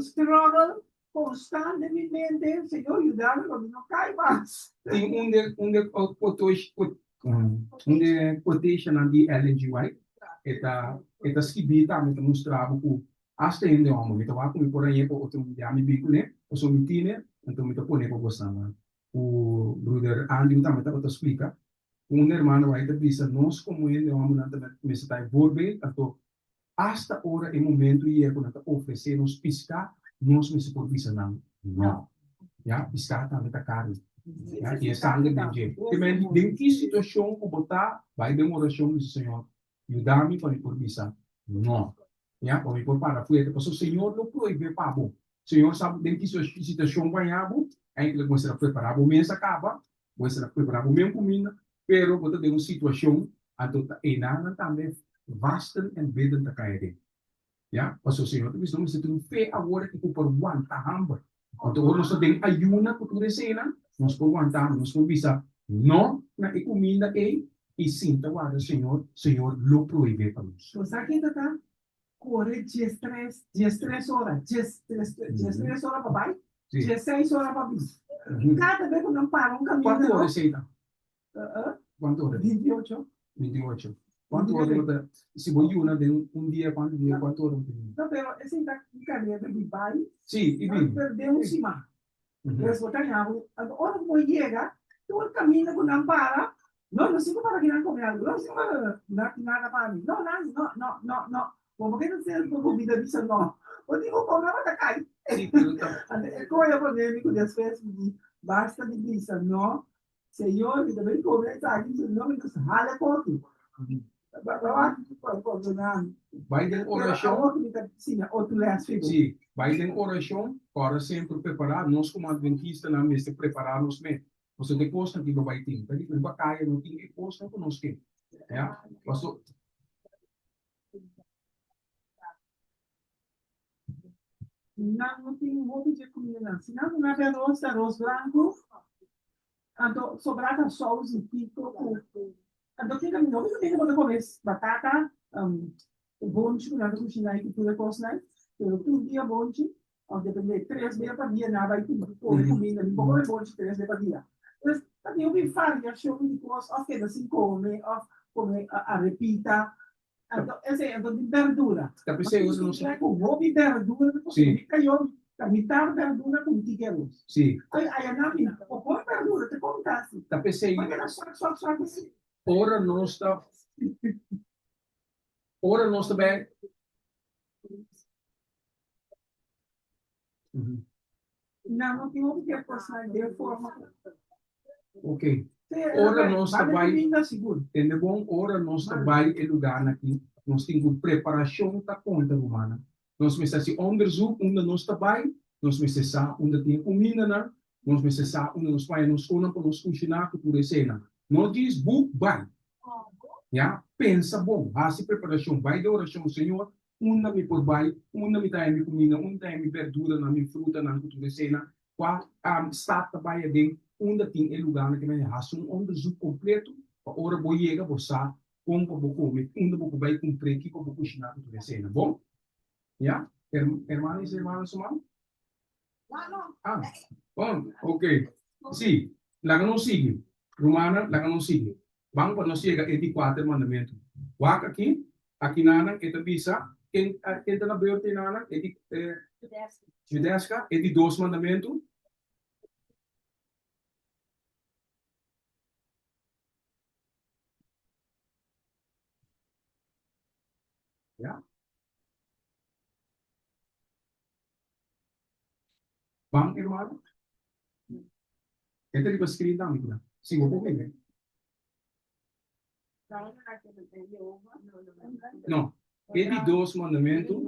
struggle constantemente, Senhor, ajuda-me para não cair mais. Tem quotation de Ellen G. White, está escrita, me mostrava que hasta ainda homem, então vai comer por aí para outro dia me bico né, o seu mitine, então me topo né para gostar. O brother Andy também está para explicar. Irmão vai te dizer nós como ele homem não também me está envolver, então hasta hora e momento e é quando está oferecendo nos piscar, nós me supervisa não, já piscar também está caro. Já e essa anda de jeito. Também tem que situação que botar vai demoração do Senhor. Ajuda-me para me supervisar. Não. Ya, para me preparar, foi porque o Senhor não proíbe para bom. O Senhor sabe dentro de situação banhado, aí que ele começa a preparar o mês acaba, começa a preparar o mesmo comida, pero quando tem uma situação, então é nada também vasta e bem da cair. Ya, o Senhor também não se tem fé agora que por aguenta hamba. Então nós tem ajuda para tudo cena, nós por aguentar, nós por visa não na comida é E sim, o Senhor lo proíbe para nós. So sa kita ta, corre 13 horas, 13 horas para baixo, Sim. 16 horas para vir. Uhum. Cada vez que não para um caminho, Quanto não, horas você está? Quanto horas? 28. 28. Quanto horas? Se você una de dia, quanto horas? Não, pero esse está caminhando de baixo, Sim, e nós bem. perdemos cima. Uhum. Depois botar em água, a hora que chega, todo caminho que não para, não sei para que não come algo, não sei para nada para mim. Não. Como que não sei como vida disso, não. Eu digo, como não vai cair. Sim, pero tá. Como é polêmico después de basta de disso, não. Senhor, que também começa aqui, não me rala pouco. Vai ter oração. Sim, outro lado. Sim, vai ter oração para sempre preparar. Nós, como adventistas, não mesmo preparar-nos mesmo. Você depois não tem vai ter. Porque não vai cair, não tem depois não conosco. É? Pastor. Não tem roupa de comida, não. Se não, não é arroz branco, sobrata sós e pico. Tem caminho, não tem como comer batata, bonde, não tem cozinhar e tudo coisa, né? Todo dia bonde, depende de 3 vezes para dia, nada vai comer comida, não pode comer bonde 3 vezes para dia. Mas também eu vi farinha, show de coisa, que assim come, a repita. Então, de verdura. Tá pensando isso, não sei. Com hobby verdura, Sim. Caiu a metade verdura com tigeros. Sim. Aí na minha, o pão verdura, te contasse. Tá pensando. Mas era só assim. Ora nós também. Uhum. Não tem o que passar de forma. Ok. Ora nós também. É bom, ora nós também é lugar aqui. Nós temos preparação da conta humana. Nós precisamos onderzoek onde nós trabalhamos. Nós precisamos onde tem comida, né? Nós precisamos onde nós vai nos conar para nos cozinhar por a cena. Não diz book vai. Já pensa bom. Assim preparação vai de oração Senhor. Onde me por vai, onde me dá minha comida, onde dá minha verdura, na minha fruta, na cultura cena. Qual está trabalhando bem, onde tem lugar que me faz onderzoek completo. Para hora boa chega você como vou comer, onde vou vai cumprir, que vou cozinhar cultura cena. Bom? Já? Hermanos e hermanas, humanos? Não. Ah, bom, ok. Sim, lá não sigue. Romana, lá não sigue. Vamos para nós chegar a 4 mandamentos. Wak aqui nana, esta bisa, quem está na beurte nana, Judaisca, 2 mandamentos. Ja? Bang, hermano? Esta é a screen da minha. Sim, vou ver. Não. Ele 2 mandamentos.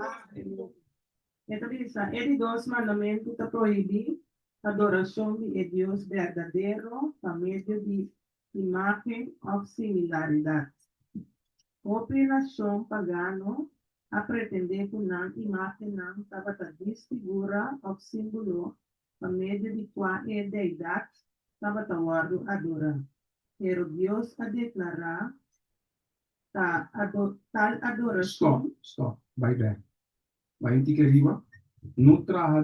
Então, ele 2 mandamentos está proibido a adoração de Deus verdadeiro por meio de imagem ou similaridade. Outra nação pagana a pretender que não imagem não estava desfigura ou símbolo por meio de qual é deidade estava tawado adorar. Pero Deus a declarar tal adoração. Stop. Vai ver. Vai indicar arriba. Não traga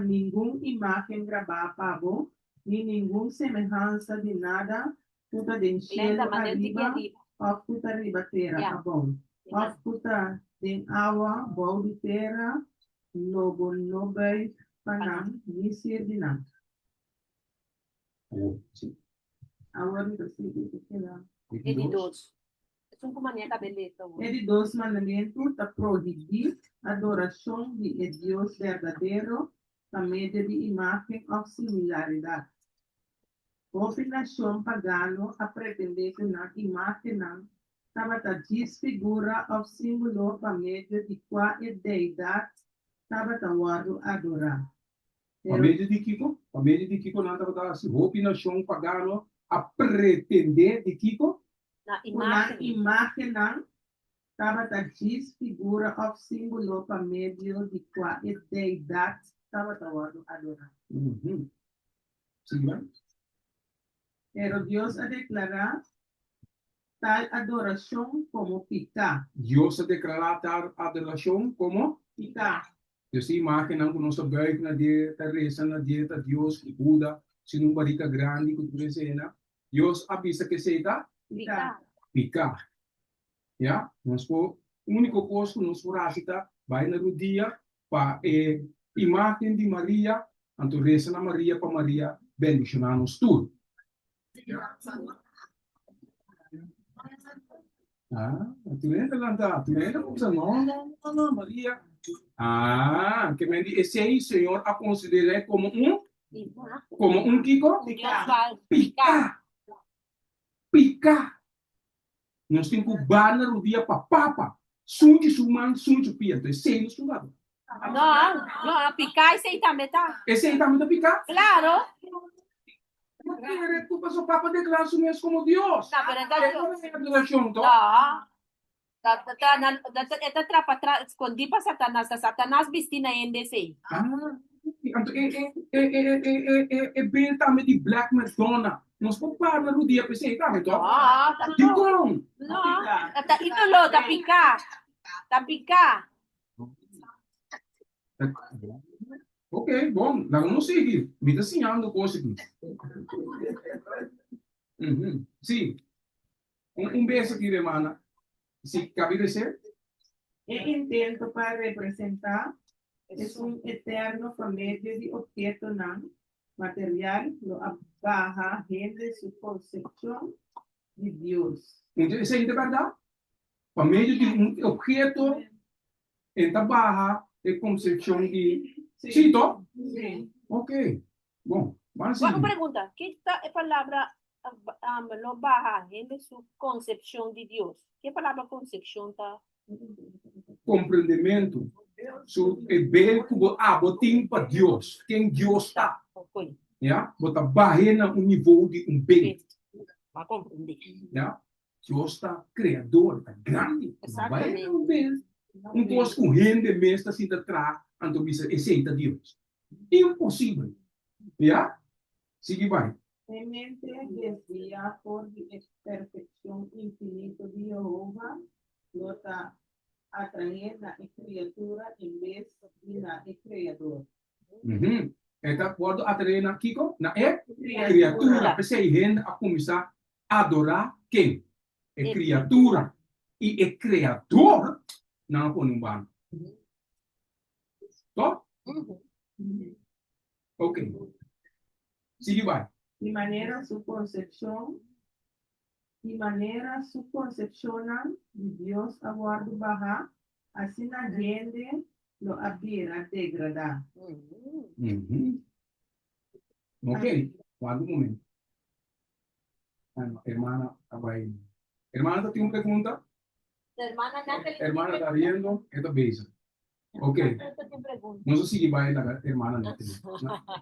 nenhum imagem gravada pavo, nem nenhuma semelhança de nada, puta de cielo arriba, ou puta ribateira, Yeah. tá bom. Ou puta de água, bom de terra, lobo nobe, panam, nisir de nada. Sim. Agora não sei o que será. Ele 2. É uma mania cabeleta. Ele 2 mandamentos está proibir a adoração de Deus verdadeiro por meio de imagem ou similaridade. Outra nação pagano a pretender que na imagem não estava a desfigura ou símbolo por meio de qual a deidade estava a adorar. A meio de Kiko? A meio de Kiko não estava assim. Outra nação pagano a pretender de Kiko? Na Uma imagem. imagem não estava a desfigura ou símbolo por meio de qual a deidade estava a adorar. Uhum. Sim, vai. Pero Dios ha declarado tal adoración como pecado. Dios ha declarado tal adoración como Pecado. Dus die maken dan con nosotros buik na dieta, reza na dieta, Dios y Buda, sin un barrica grande, con tu escena. Dios avisa que se está Pecado. picar. Ya, nos po, único costo nos foracita, vai na rodia, pa imagen de Maria, anto reza na Maria, pa Maria, bendicionamos tudo. Ah, tu lembra lá, tu lembra não, Maria. Ah, que me esse aí, Senhor, a considerar como Kiko? Picar. Picar. Nós temos que banar o dia para papa. Sunde suman, sunde pia. Então, esse aí nos lugar. No, picar ese también está. Esse aí também tá picar. Claro. Mas tu passou papa declarar su mesmo como Deus. No, pero entonces, É a adoração, então. no. Esta trapa escondi para Satanás. Satanás vistina en DC. Ah, bem também de Black Madonna. Nós vamos parar no dia para esse aí, tá, então? No, De como? no. Ito lo, ta picar. Ta picar. Ok, bom, nós vamos seguir. Me está ensinando coisa aqui. Sim. Beijo aqui, hermana. Sim, cabe dizer? El intento para representar es un eterno promedio de objeto non material, lo baja de su concepción de Dios. Então, isso aí é verdade? Por meio de objeto, então barra é concepção de... Sim, tô? Sí. Ok. Bom, vamos Una seguir. pregunta. ¿Qué esta palabra lo baja de su concepción de Dios? ¿Qué palabra concepción está? Compreendimento. É bem como botim para Deus. Quem Deus está. Ok. Yeah? Bota barreira no nível de bem. Va a comprender. Yeah? Deus está criador, está grande. Exatamente. Vai bem. Coisa com rende mesmo assim atrás, então bisa aceita Deus. Impossível. Yeah? Sigue vai. En mente desvía por perfección infinita de Jehová, lo está atrayendo a criatura en vez de la criador. Então, quando atrair na Kiko, na criatura, você rende a começar a adorar quem? É criatura. E é criador, não põe um banco. Top? Ok. Sigue vai. De manera su concepción de Dios aguardo baja, así la gente lo abrirá degradar. Ok. Guarda um momento. Hermana, vai. Hermana, tem uma pergunta? Hermana Natalie. Hermana, está viendo? Esta besa. Ok. No sé si va a la hermana Natalie.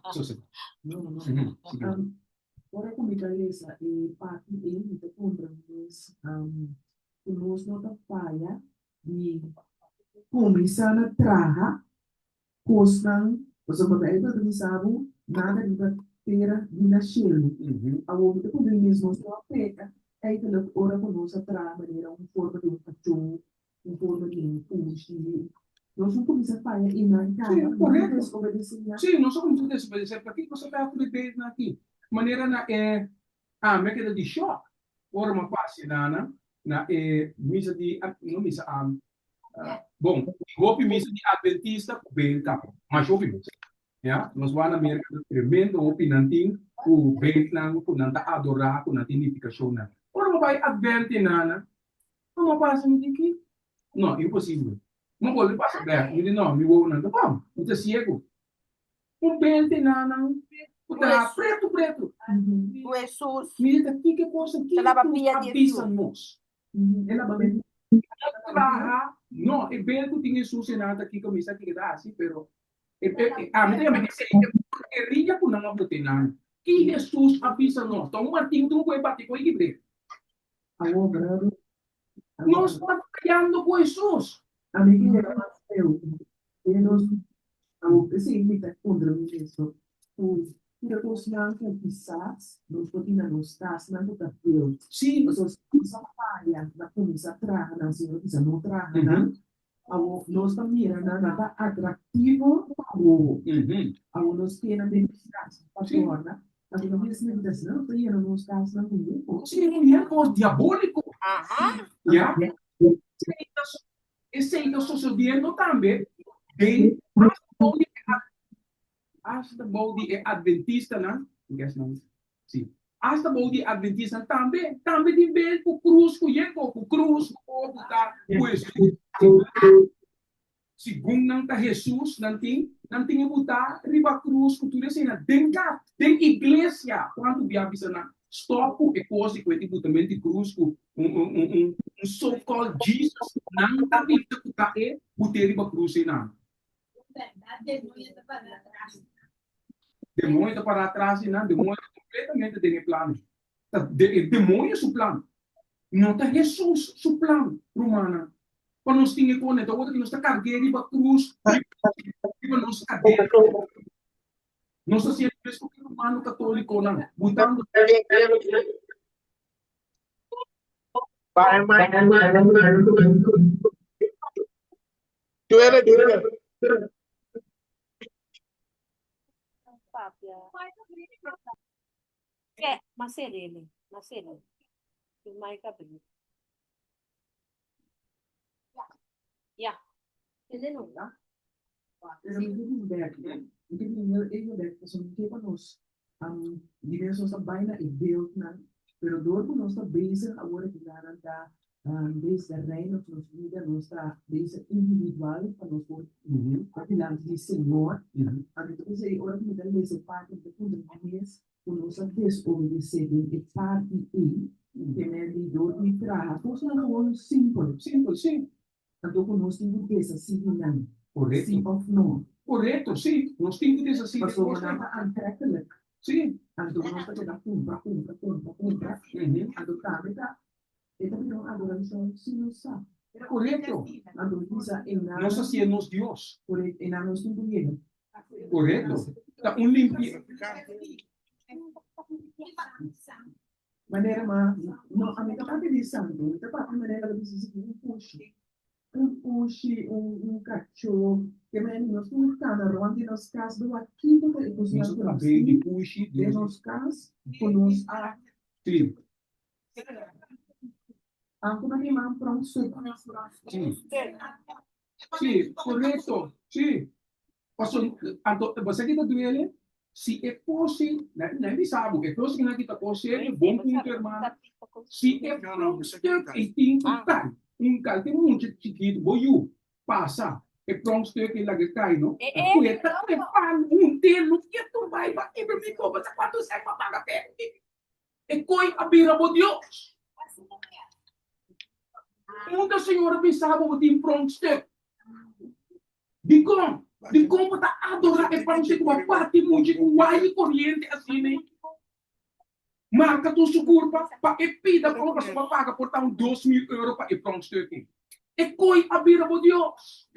Eso sí. No. Sigue. Ora come cabeça e parte dele de contras nós não falha de começar a trabalhar costan você pode ir para sabe nada de ter de nascer a outra quando mesmo só pega aí que ora conosco trabalhar uma forma de cachorro uma forma de puxi nós não começamos a falhar e não Sim, correto. desobedecer. Sim, nós somos muito desobedientes. Por que você está acreditando aqui? Maneira na me queda de choque. Ora uma passe na missa de não missa bom, houve missa de adventista bem capo, mas houve missa. Ya, nós vamos na América tremendo opinanting o bem lang po nanta adorar po natin identificação na. Ora mo vai advente nana. Não passa me aqui. Não, impossível. Não pode passar there. Ele não, me vou nanda. Bom, muito cego. Bente nana. Preto. O Jesús. Mira, que coisa que Ela vai pedir a avisamos. Ela vai não, é bem que tinha Jesus nada aqui como isso aqui dá assim, pero me disse que rinha com não abotenar. Que Jesus avisa nós. Então, Martinho, tu não vai bater com ele. Nós estamos criando com Jesus. Amigo, eu nos sim, me contra isso. Terus nang quizás nos podemos nos nang tapio. Sim. Os sa paya na kumisa traha ng sino isa no traha na awo nos tamira na nata atractivo awo awo nos tiene beneficios patrona ang mga sinitas na to yan nos cas na kundi Sim, e é o diabólico. Já? Esse aí está sucedendo também. Tem hasta body adventista na, guess não. Sim. Hasta body adventista também de bem com cruz com yeko, com cruz com tá, pois. Segundo não tá Jesus, não tem botar riba cruz com tudo assim, tem igreja quando via bisa na stop e coisa que tem botamento cruz com so-called Jesus, não tá bem que tá botar riba cruz não. Demônio está para trás e não, demônio completamente tem plano. Demônio é seu plano. Não está Jesus seu plano, romana. Quando nós tínhamos conectado, outra que nós está carregando para cruz, para nós cadeira. Nós assim é romano católico não, botando. Maserele. Yung may kabili. Yeah. Entendeu? Pero hindi back. Hindi niyo back kasi hindi pa nos ang diversos sa baina i-build na pero doon po nos base agora que garanta base da reino que nos vida nossa base individual para nos por para lang de Senhor a gente diz ora que dá esse parte de tudo mais o nosso desobedecer e parte e que me lido e traga coisa não simples sim então nós temos que essa significância Correto. sim of no Correto, sim. Nós temos que dizer assim. mas o nada aantrekkelijk Sim. então nós temos que compra então tá ito yung adoração sinusa Correto. então bisa Nós assim nos Deus. correto enanos tumbuyen Correto. Tá limpio. maneira ma no a minha parte de santo ita pa maneira de se pushi cachorro que men nos sultana ronde nos cas do aqui do que os Nós nossos também de puxi. de nos cas conos a Sim. Aku na imam pronto Sim. Sim, correto. Sim. Você que está doendo, se é possível, não sabe, é possível que está possível, bom ponto, irmão. Se é possível, e tem que estar. Cal tem muito chiquito, boiu, passa. É pronto que lá que cai, não? É para um telo que tu vai bater para mim, como você quanto sai para pagar pé. É coi a bira por Deus. Muita senhora pensava que tinha pronto de como tá adorar é para você uma parte muito uai corrente assim né marca tu seguro para epida para você pagar por tão 2.000 euros para pronto aqui é coi a bira por Deus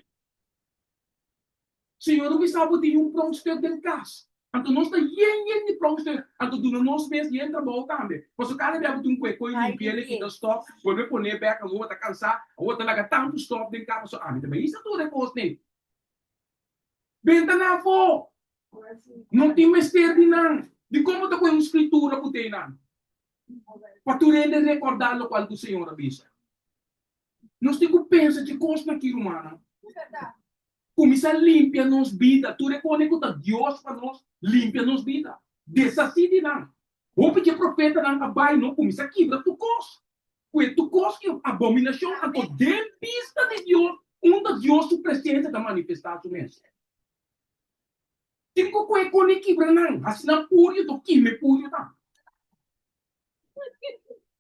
senhora pensava que tinha pronto dentro de casa então nós está yen de pronto então do nosso mês yen trabalho também porque o cara deve ter coi limpia ele que dá stop volver poner back a outra cansar a outra lá tanto stop dentro de casa só também isso tudo é coisa né benta na fo não tem mestre de não de como tá com uma escritura por ter não para tu recordar o qual do Senhor avisa nós temos que pensar de coisa aqui humana começa a limpar nos vida tu reconhece que Deus para nós limpa nos vida desacide não o que profeta não abai não começa a quebrar tu coisa tu coisa que abominação a tu dentista de Deus onde Deus sua presença da manifestação mesmo Tinko ko ni kibranang asina puri to kime puri ta.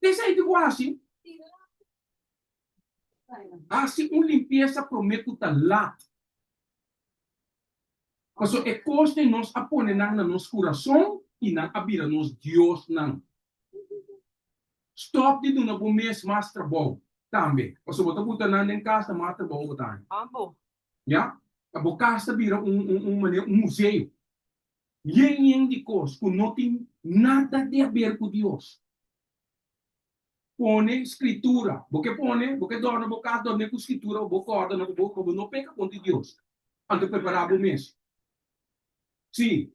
Dessa aí digo assim. Assim limpeza prometo tá lá. Porque é costa nós apone na nos coração e na abira nos Deus não. Stop de na bom mês mais trabalho também. Porque você botar na em casa mais trabalho também. Ambo. Já? A casa vira um museu. Yen de cos, que não tem nada de a ver com Deus. Pone escritura, porque dorme, porque dorme com escritura, porque ordena, porque não peca contra Deus. Antes preparar o mês. Sim.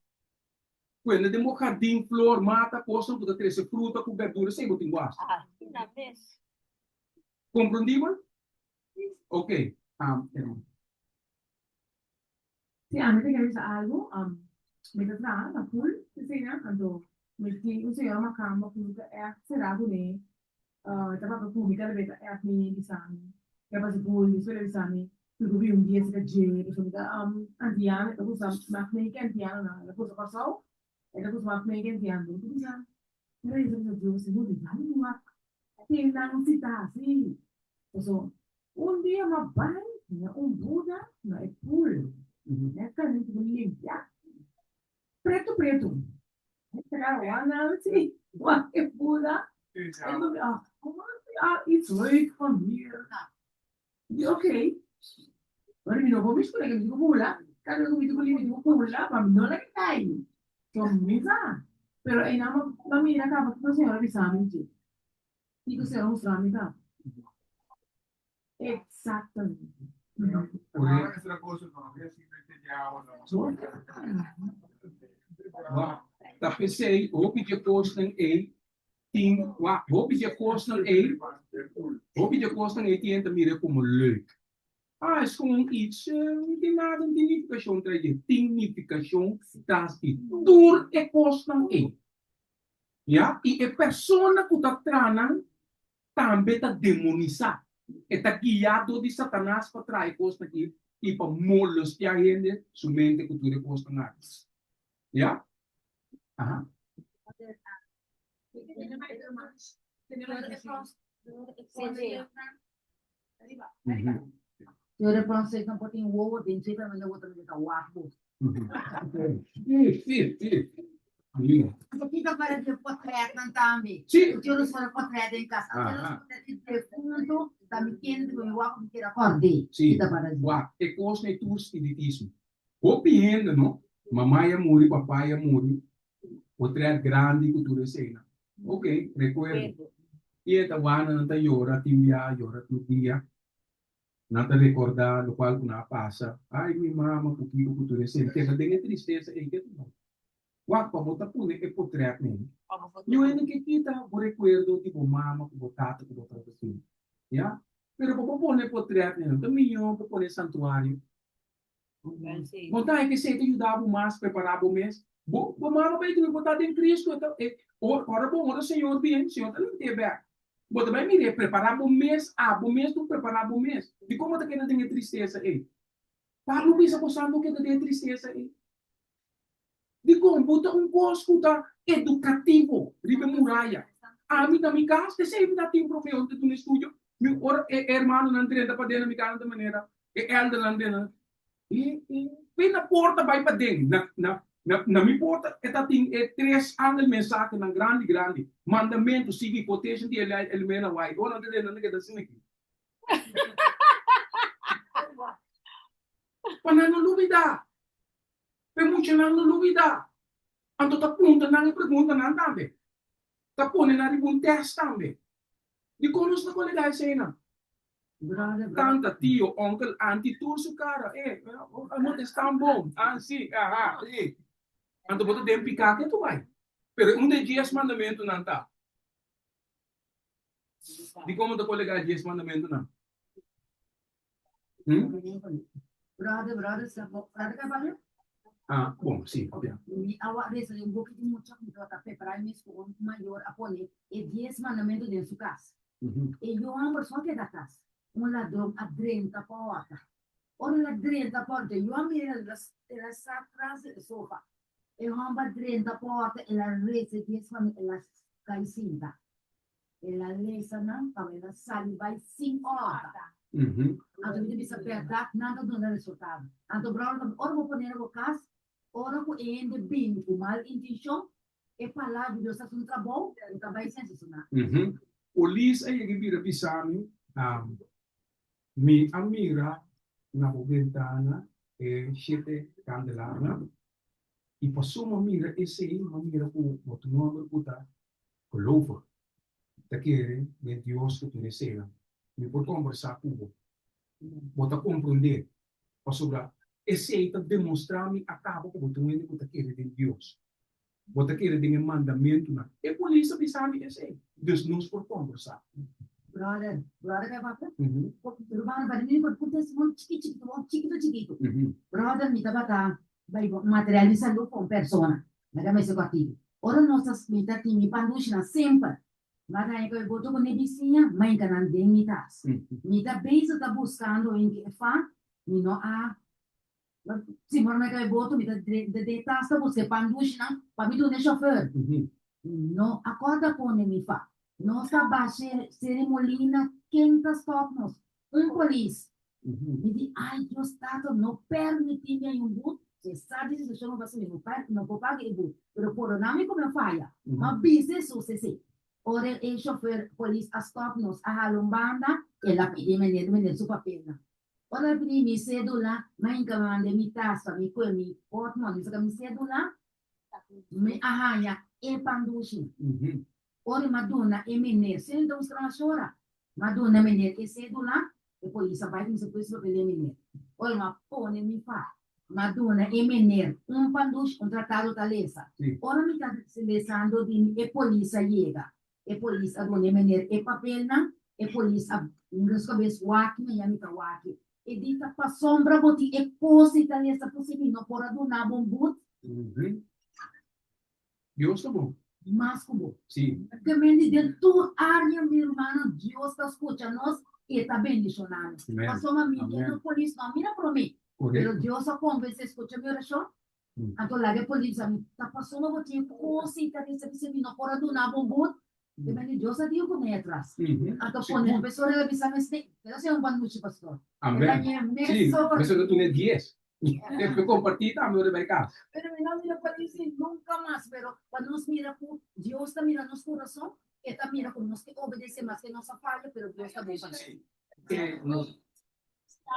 Quando tem um jardim, flor, mata, poção, porque cresce fruta, com verdura, sem botar em gosto. Ah, una vez. Compreendido? Ok. Sí, antes de que avisa algo, me traslada a full, kasi na, me tinha siya makamba kung será ko ni, tapa ko kung mika beta ni bisami, kaya pa si full, so le bisami, tudo vi dia sa je, so mika andiano, tapos sa makmei que andiano na, tapos sa pasaw, tapos makmei que andiano, tudo sa, pero isso que eu digo, se não diga, não tem lang sita, sim, so, dia mabay, na Buda, na full. Nessa gente bonita. Preto. Pegaram lá, não, sim. Uma repura. It's late from here. Ok. Agora, não vou me escolher, que eu digo pula. Cada um me digo pula, para mim não é que cai. Então, misa. Pero aí, não, a minha acaba com a senhora avisando, gente. E que a senhora mostrar, me dá. Exatamente. Dat pensei, hoop je kosten een, 10, hoop je kosten een, hoop je kosten een, 10 te midden komen leuk. Is gewoon iets, die na een dignificatie krijg je, dignificatie, dat is door de kosten een. Ja, e persona que está treinando também está demonizada. Está guiado de Satanás para trazer coisas aqui e para molestar a gente, somente cultura e coisas antes. Já? Aham. Eu repensei que não tem ovo, tem que também o outro está guapo. Sim. Aqui que para de portrait não também. Sim. Eu não sou portrait em casa. Eu não fundo, tá me querendo que eu guapo que acordei. Sim. É coisa de tudo espiritismo. O piendo, não? Mamãe morre, papai morre. Outra grande cultura cena. Ok, recuerdo. E esta wana não está llora, timbia, llora, tudia. Não está recordar do qual não passa. Ai, minha mama, porque o cultura cena. Que tem tristeza em que não. Wak pa bota pune e portrait nem. Eu ainda que kita o recuerdo tipo mama, tipo tata, tipo professor. Ya? Pero pa pone portrait nem, também pa pone santuário. Botar que se te ajudava mais preparar o mês. Bom, mama vai te botar em Cristo, ora bom, ora Senhor bem, Senhor não tem bem. Bota vai me preparar o mês, o mês tu preparar o mês. De como tá querendo ter tristeza aí? Pablo bisa posando que tem tristeza aí. De como botar gosto educativo, ribe muralha. A mim também casa, que sempre dá tempo para ver no estúdio. Meu irmão não treina para dentro, me cara da maneira. Elder não treina. Vem na porta, vai para dentro. Na minha porta, tem 3 anos mensagem na grande. Mandamento, siga quotation de ele mena vai. Ou não treina, não quer assim aqui. Para não duvidar. Pemucha não duvida. Anto ta punta na pergunta na tambe. Ta pone na ribun test tambe. Di conosco na colega cena. Tanta tio, uncle, auntie, tu su cara. Amo te stan bom. Sì. Anto boto dem picar que tu vai. Pero de 10 mandamento não tá. Di como ta colega 10 mandamento não. Brother, que valeu? Bom, sim, obviamente. Awak desa yung bukit mo chak mo tapé para mim com maior apone e 10 mandamentos de sua casa. E eu uma pessoa que da casa, ladrão adrenta porta. Ora adrenta porta, eu ela está atrás do sofá. E uma adrenta porta, ela reza 10 mandamentos, ela cai cinta. Ela lesa não, ela sai vai 5 horas. Anto bisa perda, nada do resultado. Anto brother, ora vou poner no casa. Ora ko ende bem com mal intenção e falar de Deus a um trabalho sensacional. O Liz aí que vira pisani, mi amira na ventana e 7 candelabra. E passou uma mira, esse aí, uma mira com o nome puta, geloven. Daquele de Deus que tu deseja. Me pode conversar com você. Bota compreender. Pastor, esse aí está demonstrando a cabo como tu ainda bota aquele de Deus. Bota aquele de mandamento na. E por isso sabe esse aí. Deus nos por conversar. Brother é papel. Urbano para mim por testemunho chiquito. Brother me tava vai materializando com persona. Nada mais aqui. Ora nossas mita timi pandushna sempre. Mas aí eu boto com nebicinha, mãe que não tem mitas. Mita base tá buscando em que fa, me não há. Se morna que eu boto mita de tasta busca pandushna, para me do chofer. Não acorda com me fa. Nossa baixa cerimolina quenta stopnos. Polícia. Me diz, ai, Deus Estado não permite nenhum boot. Você sabe se você não vai ser não vou pagar o boot. Pero por nome como falha. Mas business sucede. Ora, o chofer polícia stopnos a lombanda, ela pede menino sua pena. Ora, pedi minha cédula, mas encamande minha taça, minha coisa, minha portmão, minha cédula, me arranha e pandushi. Ora, Madonna e menino, se não chora. Madonna menino e cédula, e polícia vai me supor sobre ele menino. Ora, ma pone mi fa. Madonna e menino, pandushi, tratado talesa. Ora, mi está selezando di e polícia chega. E polícia dona menino e papel na, e polícia inglês cabeça waki, me chama waki. E dita pa sombra boti e coisa talesa possível não por adonar bombut. Deus tá bom. Mas como? Sim. Depende de tua área, meu irmão, Deus está escutando nós e está bendicionando. Passou uma mídia do polícia, não mira para mim. Pero Deus só convence, escuta minha oração. Então lá de polícia, está passando uma botinha, coisa talesa possível não por adonar bombut. Depende de Deus, a Deus com ele atrás. Então, quando a pessoa revisa, mas tem, pero se é banduchi, pastor. Amém. Sim, mas eu tô nem 10. Eu compartilho também o mercado. Pero no mira para decir nunca más, pero cuando nos mira, Dios está mirando nuestro corazón, está mira como nos que obedece más que nos falla, pero Dios está bien.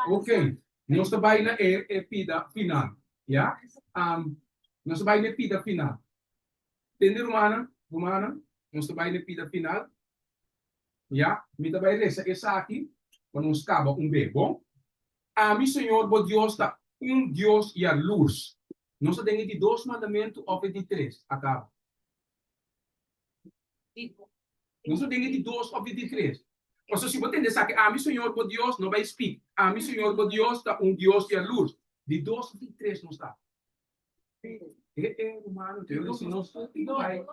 Ok, nós trabalhamos na pida final, já? Nós trabalhamos na pida final. Entendeu, Romana? Nós trabalhamos na pida final, já? Me trabalha essa aqui, quando nos acaba bem, bom? Mi Senhor, o Deus está Deus e a luz. Nós temos de 2 mandamentos ou de 3, acaba. Nós temos de 2 ou de 3. Ou seja, se você entender que mi Senhor, o Deus, não vai speak. Mi Senhor, o Deus está Deus e a luz. De 2 ou de 3 não está. Humano, eu disse, não vai.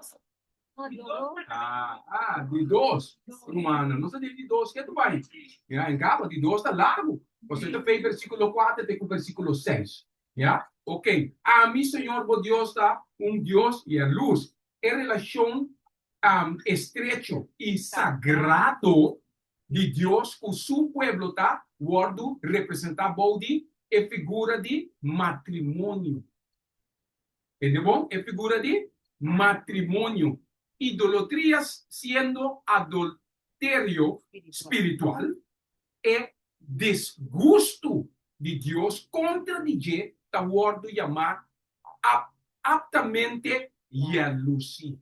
De 2, humano. Não sei de 2, que tu vai. Em cabo, de 2 está largo. Você fez versículo 4 até o versículo 6. Já? Ok. Mi Senhor, o Deus está Deus e a luz. É relação estrecho e sagrado de Deus com seu povo, tá? Word representa body e figura de matrimônio. Entendeu bom? É figura de matrimônio. Idolatrias sendo adultério espiritual é desgosto de Deus contra DJ da word chamar aptamente Yalusi.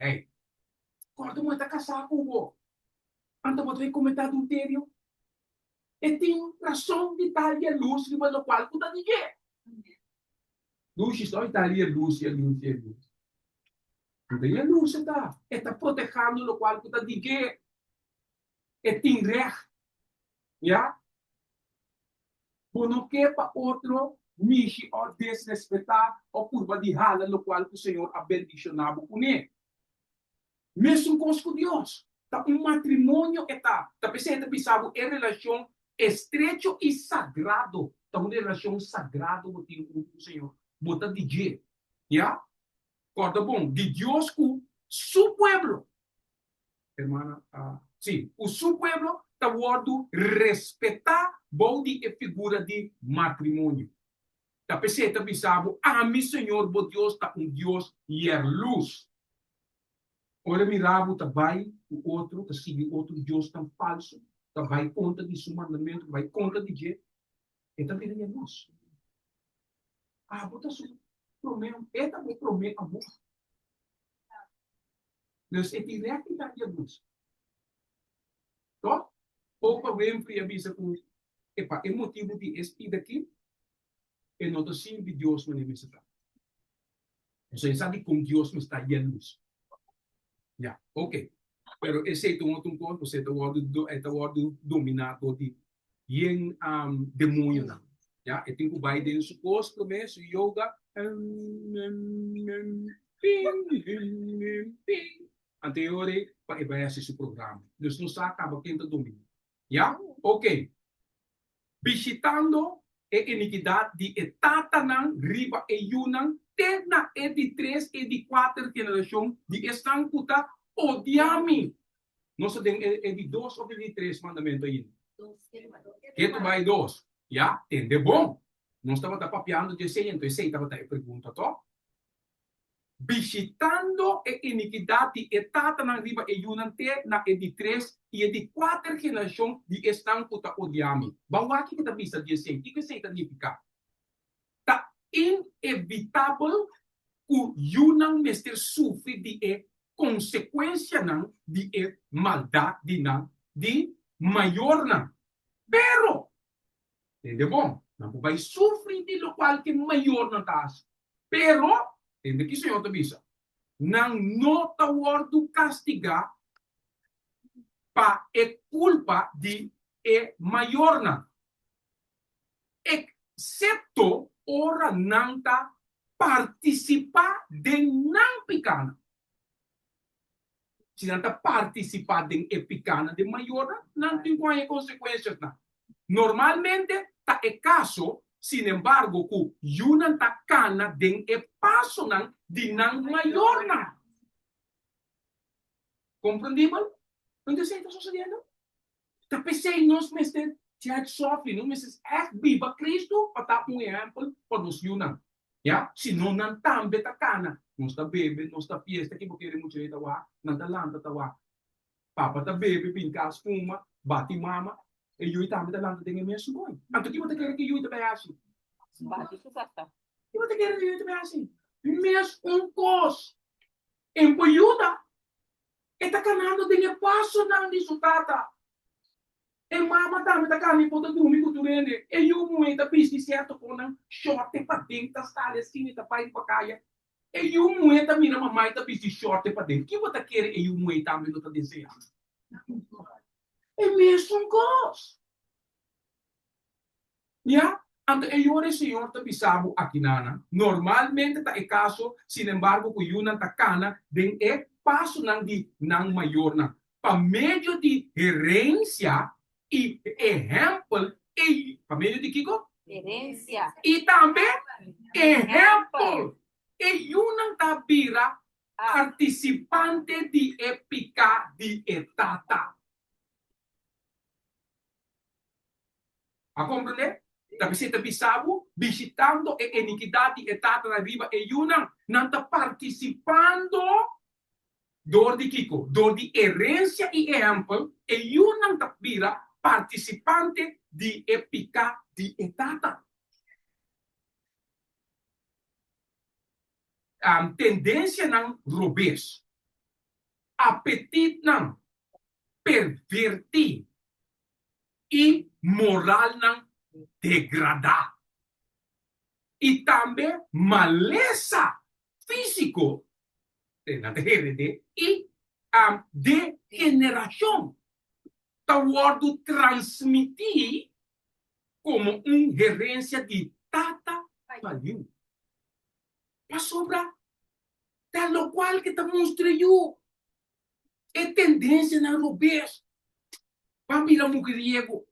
Quando você está casado com o então você vai cometer adultério. E tem razão de tal Yalusi, mas o qual você DJ. Luz está Itália, luz. Então, a luz está protegendo o qual você DJ. E tem recht. Já? Por não que para outro mishi ou desrespeitar ou curva de rala no qual o Senhor a bendicionava com ele. Mesmo com Deus. Tá matrimônio está pensando em relação estrecho e sagrado. Tá uma relação sagrada com o Senhor. Bota DJ. Já? Corta bom. De Deus com seu povo. Hermana, sim. O seu povo está word respeitar body e figura de matrimônio. Tá pensando, mi Senhor, o Deus está Deus e é luz. Olha, mirabo, tá vai o outro, tá sigue outro Deus tão falso, tá vai conta de seu mandamento, vai conta de Deus. E tá vendo a luz. Bota sua. esta me promete amor. Dus het direct niet aan je moest. Toch? Opa Winfrey avisa com epa, o motivo de espírito aqui é não sim de Deus não me está. Você sabe com Deus me está yendo. Já, ok. Pero esse é um ponto, você está dominado de yen demônio não. Já, eu tenho que vai dentro do posto mesmo yoga. Anteriore vai assistir o programa. Dus não acaba quem está dominando. Já? Ok. Visitando a iniquidade de etatanan, riba e yunan, terna e de 3 e de 4 geração de estancuta odiami. Nós temos é de 2 ou de 3 mandamentos aí. Que tu vai 2. Já? Entende bom? Não estava papiando de 100, então esse estava pergunta, tó? Visitando a iniquidade de etatanan, riba e yunan, terna e de 3 e de 4 geração de estancuta odiami. Bahwa kita bisa dia say, que significa? Tá inevitável que yunang mester sofre de consequência não de maldade não de maior não. Pero, entende bom? Não vai sofrer de lo qual que maior não tá. Pero, entende que senhor te bisa? Não nota word castigar pa culpa de maior não. Exceto ora não tá participar de não picana. Se não tá participar de picana de maior não tem consequências não. Normalmente tá caso, sin embargo, que yunan tá cana de passo não de não maior não. Compreendível? Onde está sucedendo? Tá pensei nós mestre já sofre, não mestre viva Cristo para dar exemplo para os yunan. Ya, se não também tá cana, não está bebe, não está fiesta que porque ele muito aí tawa, não tá lanta tawa. Papa tá bebe, pinca fuma, bate mama, e eu também tá lanta tem mesmo bom. Então que você quer que eu também assim? Bate isso tá. Que você quer que eu também assim? Mesmo cos. Em poiuda. Eta canado de passo não de sutata. E mama também tá cana, pode dormir com turende. E eu muito piste certo com não short para dentro, tá assim, tá pai para caia. E eu muito mira mamãe tá piste short para dentro. Que você quer e eu muito também não tá desejando. É mesmo cos. Ya, ante o senhor tá bisabo aqui nana. Normalmente tá caso, sin embargo, que yunan tá cana, den passo não de não maior não. Para meio de herência e exemplo e para meio de Kiko? Herência. E também exemplo. E yunan tá vira participante de épica de etata. A compreender? Tapi você bisabo visitando a iniquidade etata na riba e yunan não está participando dor de Kiko, dor de herência e exemplo e yunan está vira participante de épica de etata. Tendência não robês, apetite não pervertir e moral não degradar. E também maleza físico e degeneração. Taward transmitir como herência de tata paliu. Para sobra, tal qual que te mostrou é tendência na robês. Vamos virar mujeriego.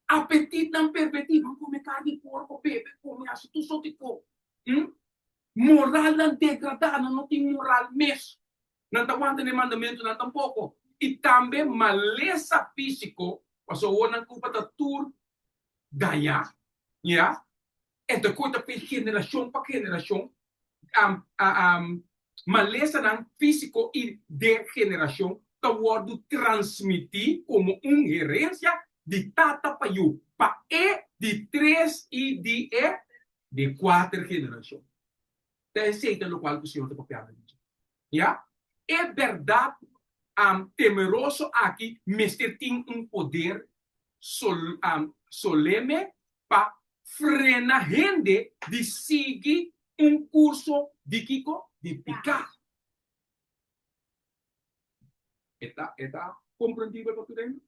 Apetite não pervertir. Vamos comer carne de porco, bebe, come assim, tu só tipo. Moral não degradada, não tem moral mesmo. Não está aguantando mandamento, não tampouco. E também maleza físico, passou na culpa da tur ganhar, já? Então, coisa para geração para geração, maleza não físico e degeneração, taward transmitir como herência de tata para eu, para de 3 e de 4 gerações. Te aceita lo cual que o Senhor te copiava. Ya? É verdade, temeroso aqui, mas tem poder solene para frenar gente de seguir curso de Kiko de picar. Está compreendível para tudo?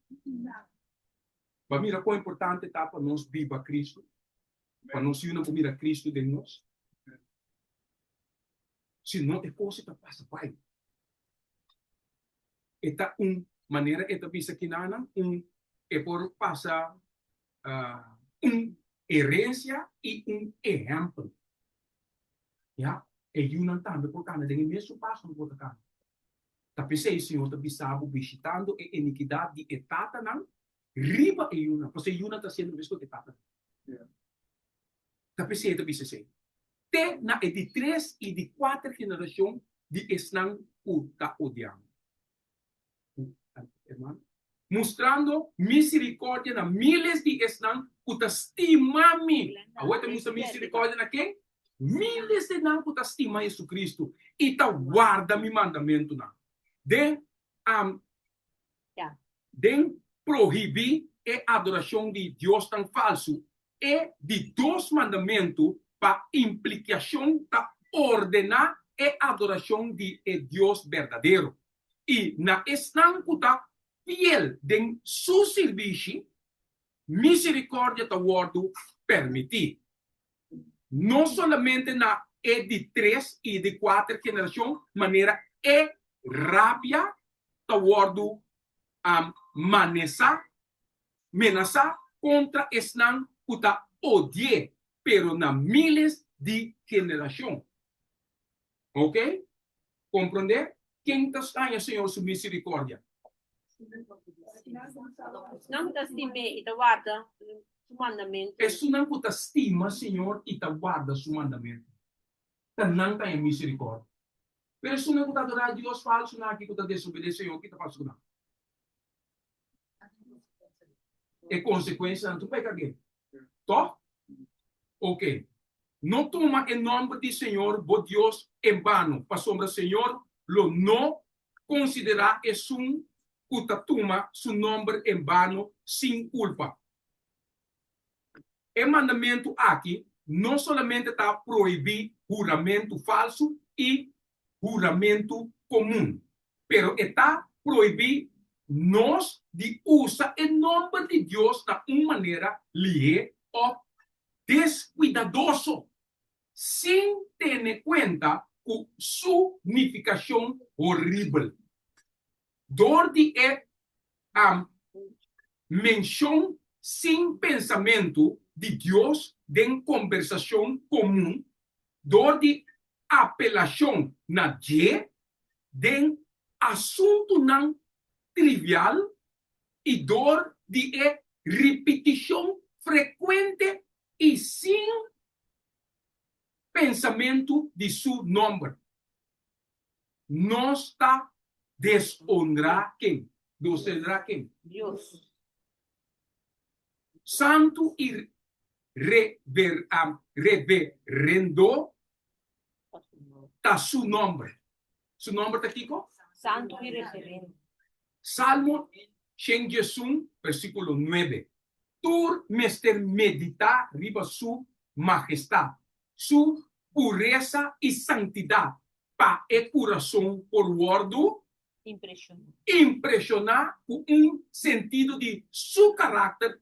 Para mim, o importante está para nós viver Cristo, para nós ir a Cristo de nós. Se não é coisa que passa, vai. Esta maneira, esta visa que nana, é por passar herência e exemplo. Ya, e não também por causa de mesmo passo no outro canto. Tapi se o Senhor está visitando a iniquidade de etata não, riba e uma, porque uma está sendo visto de etata. Tapi se está visitando. Te na de 3 e de 4 geração de esnang uta odiando. Mostrando misericórdia na miles de esnang uta estima-me. Agora mostra misericórdia na quem? Miles de não uta estima Jesus Cristo e ta guarda mi mandamento na. Den proibir a adoração de Deus tão falso e de 2 mandamentos para implicação da ordenar a adoração de Deus verdadeiro. E na estancuta fiel de seu serviço, misericórdia da wordo permitir. Não somente na de 3 e de 4 geração, maneira rábia da wordo menaça contra esnan kuta odie, pero na miles de geração. Ok? Compreender? Quem está em Senhor sua misericórdia? Não te estime e te guarda o mandamento. É se não te estima, Senhor, e te guarda o mandamento. Te não tem misericórdia. Pero se não te adorar a Deus falso, não que te desobedecer, Senhor, que te faz não. É consequência, não tu peca aqui. Tó? Ok. Não toma em nome de Senhor, bo Deus, em vano. Para sombra, Senhor, lo não considerar es utatuma su nome em vano, sem culpa. O mandamento aqui não somente está proibir juramento falso e juramento comum, pero está proibir nós de usar o nome de Deus de uma maneira lié ou descuidadoso, sem ter em conta a significação horrível. Dor de menção sem pensamento de Deus em conversação comum, dor de apelação na de assunto não trivial e dor de repetição frequente e sem pensamento de seu nome. Não está deshonrar quem? Desonrar quem? Deus. Santo e reverendo está seu nome. Seu nome está aqui, co? Santo e reverendo. Salmo 101, versículo 9. Tur mester meditar riba su majestad, su pureza e santidade, para o coração por wordo impressionar com sentido de seu caráter,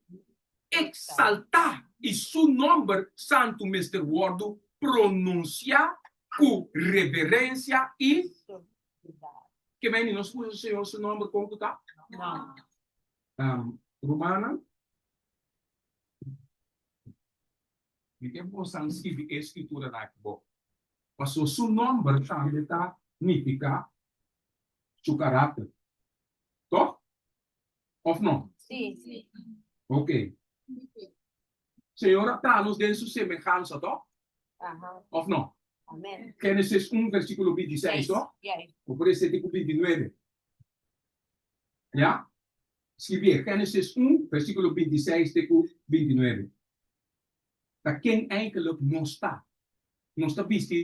exaltar e seu nome santo mestre wordo pronunciar com reverência e que vem nos usa o Senhor seu nome como está? Não. Romana. E que possam escrever a escritura na boca. Mas o seu nome também está significa seu caráter. Toch? Ou não? Sim. Ok. Senhor, está-nos dentro de sua semelhança, toch? Ou não? Amém. Gênesis 1, versículo 26, toch? Ou por esse tipo 29. Já? Escrever Gênesis 1, versículo 26, tipo 29. Para quem eigenlijk não está visto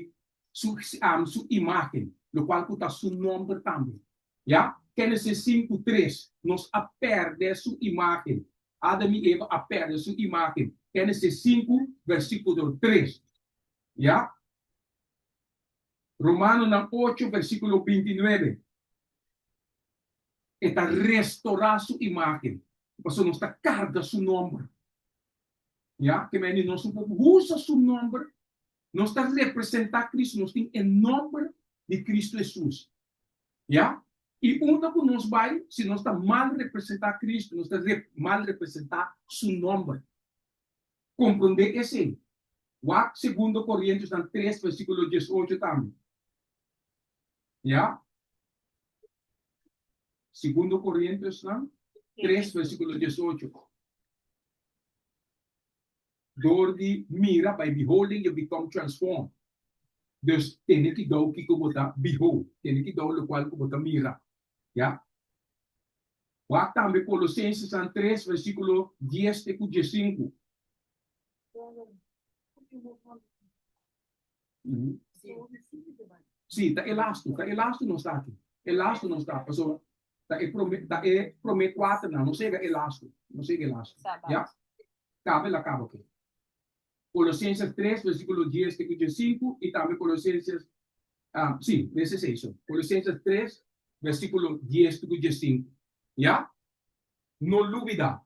su imagen, lo cual está su nombre también. ¿Ya? Génesis 5:3 nos aperde su imagen. Adán y Eva aperde su imagen. Génesis 5, versículo 3. ¿Ya? Romanos 8, versículo 29. Está restaurar su imagen. Pues no está carga su nombre. ¿Ya? Que me no usa su nombre. No está representar a Cristo. No tiene el nombre de Cristo Jesús. ¿Ya? Y uno que nos va, si no está mal representar a Cristo, no está mal representar su nombre. Comprende ese. ¿Ya? 2 Corintios 3, versículo 18 también. ¿Ya? 2 Corintios 3, versículo 18. Door die mira, by beholding, you become transformed. Dus, tiene que dar o que botar behold. Tiene que dar o qual que botar mira. ¿Ya? Lá também Colossenses 3, versículo 10 e 15. Sim, está elástico não está aqui. Elástico não está. Pessoal, está promet 4, não chega elástico. Não chega elástico. Já? Acaba aqui. Colossenses 3, versículo 10 e 15, e também Colossenses, sim, nesse 6. Colossenses 3, versículo 10 e 15. Já? Não duvida.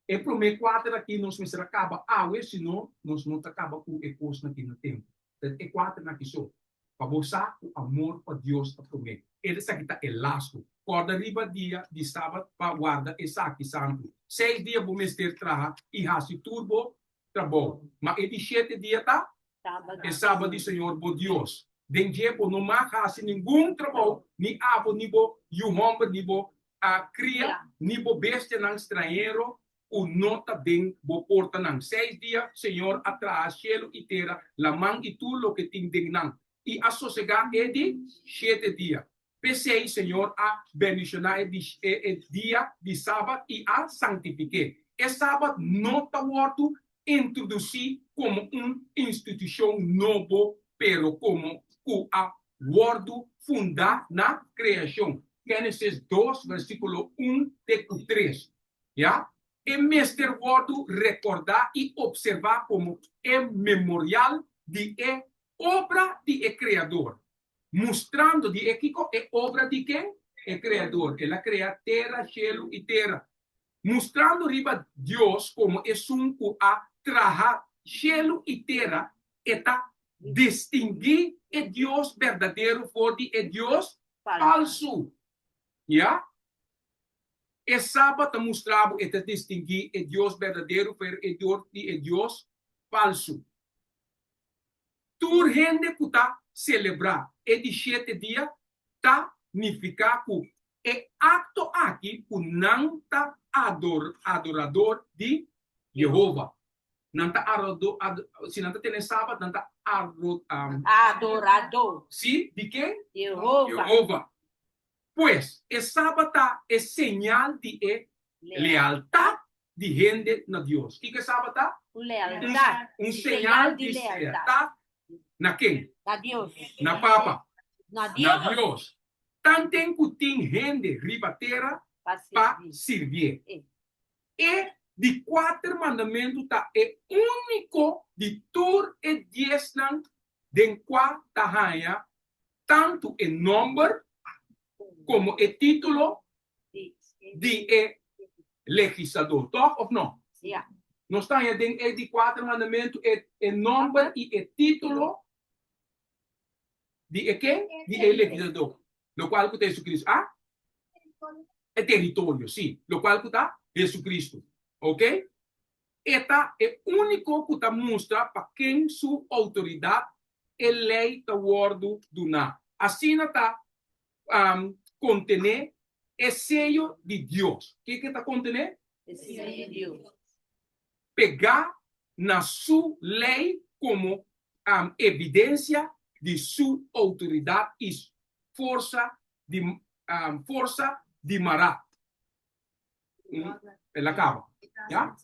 E promet 4 aqui, nós vamos acabar senão nós não acaba com o coisa aqui no tempo. É 4 aqui só. Para mostrar o amor para Deus a promet. Ele está aqui elástico. Corda riba dia de sábado para guarda e saque santo. 6 dias vou mestre traha e raci turbo trabalho. Mas ele 7 dias tá? É sábado de Senhor por Deus. Den dia não mais raci nenhum trabalho, nem abo, nem bo, e o homem, nem bo, a cria, nem bo besta não estrangeiro, o nota bem bo porta não. 6 dias, Senhor, atrás, cielo e terra, la mão e tudo o que tem den não. E a sossegar é de 7 dias. Pensei, Senhor, a bendicionar o dia de sábado e a santificar. E sábado não está morto, introduzir como uma instituição nova, pero como o acordo fundar na criação. Gênesis 2, versículo 1 e 3. Já? E mestre wordo recordar e observar como é memorial de obra de Criador. Mostrando de Kiko é obra de quem? É Criador. Ele cria terra, cielo e terra. Mostrando riba Deus como é um a trabalhar cielo e terra eta distinguir é Deus verdadeiro de é Deus falso. Já? E sábado mostrava eta distinguir é Deus verdadeiro é Deus falso. Tur gente que está celebrar é de 7 dias tá significar que é acto aqui que não tá adorador de Jeová. Não tá se não tá tendo sábado, não tá adorador. Sim, de quem? Jeová. Pois, o sábado é señal de lealtad de gente na Deus. O que é sábado? Lealtad. Señal de lealtad. Na quem? Na Deus. Na Papa. Na Deus. Tanto que tem gente ribateira para servir. E de 4 mandamentos é único de todos os 10 de 4 tahanha, tanto em número como em título de legislador. Toch ou não? Yeah. Não está de 4 mandamentos em número e em título de quem? De legislador. Lo qual que Jesus Cristo. É território, sim. Lo qual que está Jesus Cristo. Ok? Esta é o único que mostra para quem sua autoridade é lei da word do na. Assim está contener o sello de Deus. O que está contener? O sello de Deus. Pegar na sua lei como evidência de sua autoridade e força de Marat. Ela acaba. Já?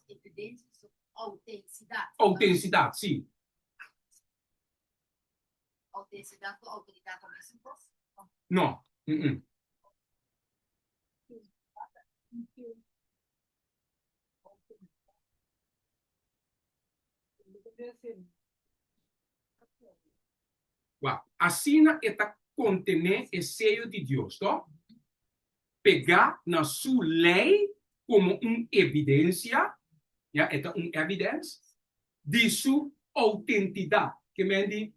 Autenticidade. Autenticidade, sim. autenticidade com autoridade ao mesmo tempo. No. Wow. Assina está contener o sello de Deus, tá? Pegar na sua lei como uma evidência, ja, é uma evidência de sua autenticidade, que me diz,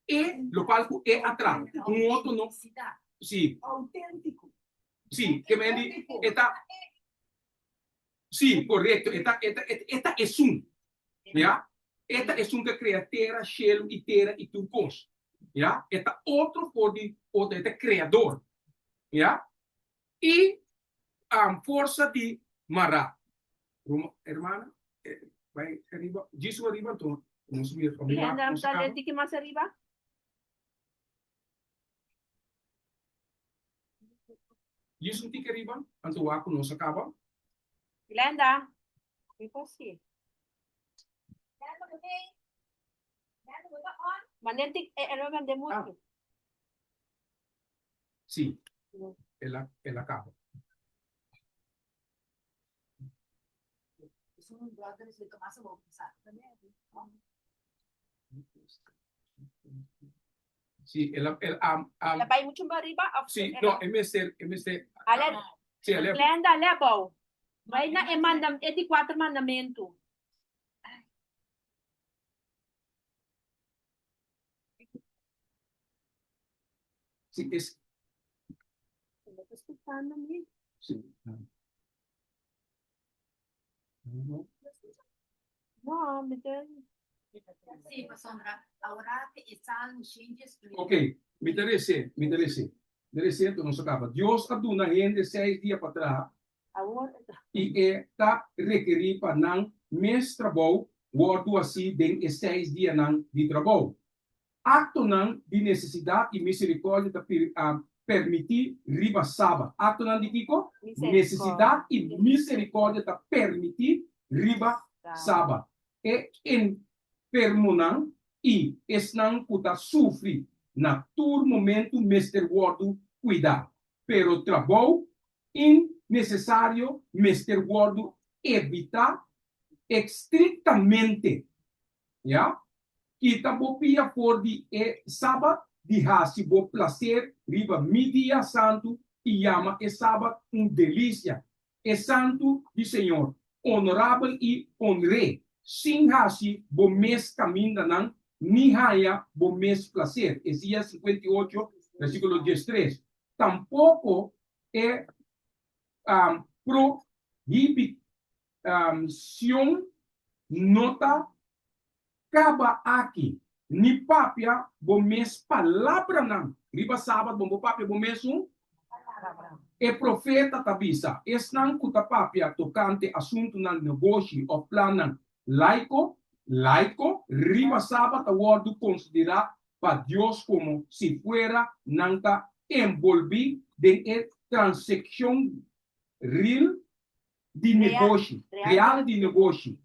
e lo qual é atrás, outro não, sim, Autêntico. sim, que me diz, está, sim, correto, está é um, ja, esta é um que cria terra, cielo e terra e tudo coisa, ja, esta outro for de outro, este criador, ja, e a força de Mará, hermana, vai arriba, Jesus arriba, então, vamos subir para Glenda, arriba, dale, di que más arriba. Jesus tika arriba, então o não se acaba. Glenda. ¿Qué pasa? Manentik, ano ganda mo? Sim, ela acaba. Isso não gosta de tomar essa louca, sabe? Sim, ela Labay mo chumba arriba? sim, no, MST, Ale, sim, ela Glenda, lebaw. Vai na emandam, edi 4 mandamento. sim, esse, Escutando me. sim. No, me den. Sim, Sandra, agora está no changes. Ok, me interessa, então não se acaba. Deus aduna gente 6 dias para trás, Awor, e está requerir para não mês trabalho, wordo assim, den 6 dias não de trabalho. Acto não de necessidade e misericórdia para permitir riba sábado. Acto não de Kiko? Necessidade e misericórdia para permitir riba sábado. E enfermo não e es não puta sofrer na todo momento Mr. Wordo cuidar. Pero trabalho innecessário Mr. Wordo evitar estritamente. Ja? Kita bopia for di sábado de hasi bo placer riba media santo e llama sábado delícia. Santo de Senhor, honorável e honré. Sin hasi bo mes caminda nan, ni haya bo mes placer. Isaías 58, versículo 13. Tampoco prohibición nota acaba aqui. Ni papia bo mes palavra não. Riba sábado bom papia bo mes E profeta tabisa. Esnan kuta papia tocante assunto nan negócio ou plano laico. Riba sábado a word considerar para Deus como se fuera nanta envolvido de transação real de negócio. Real de negócio.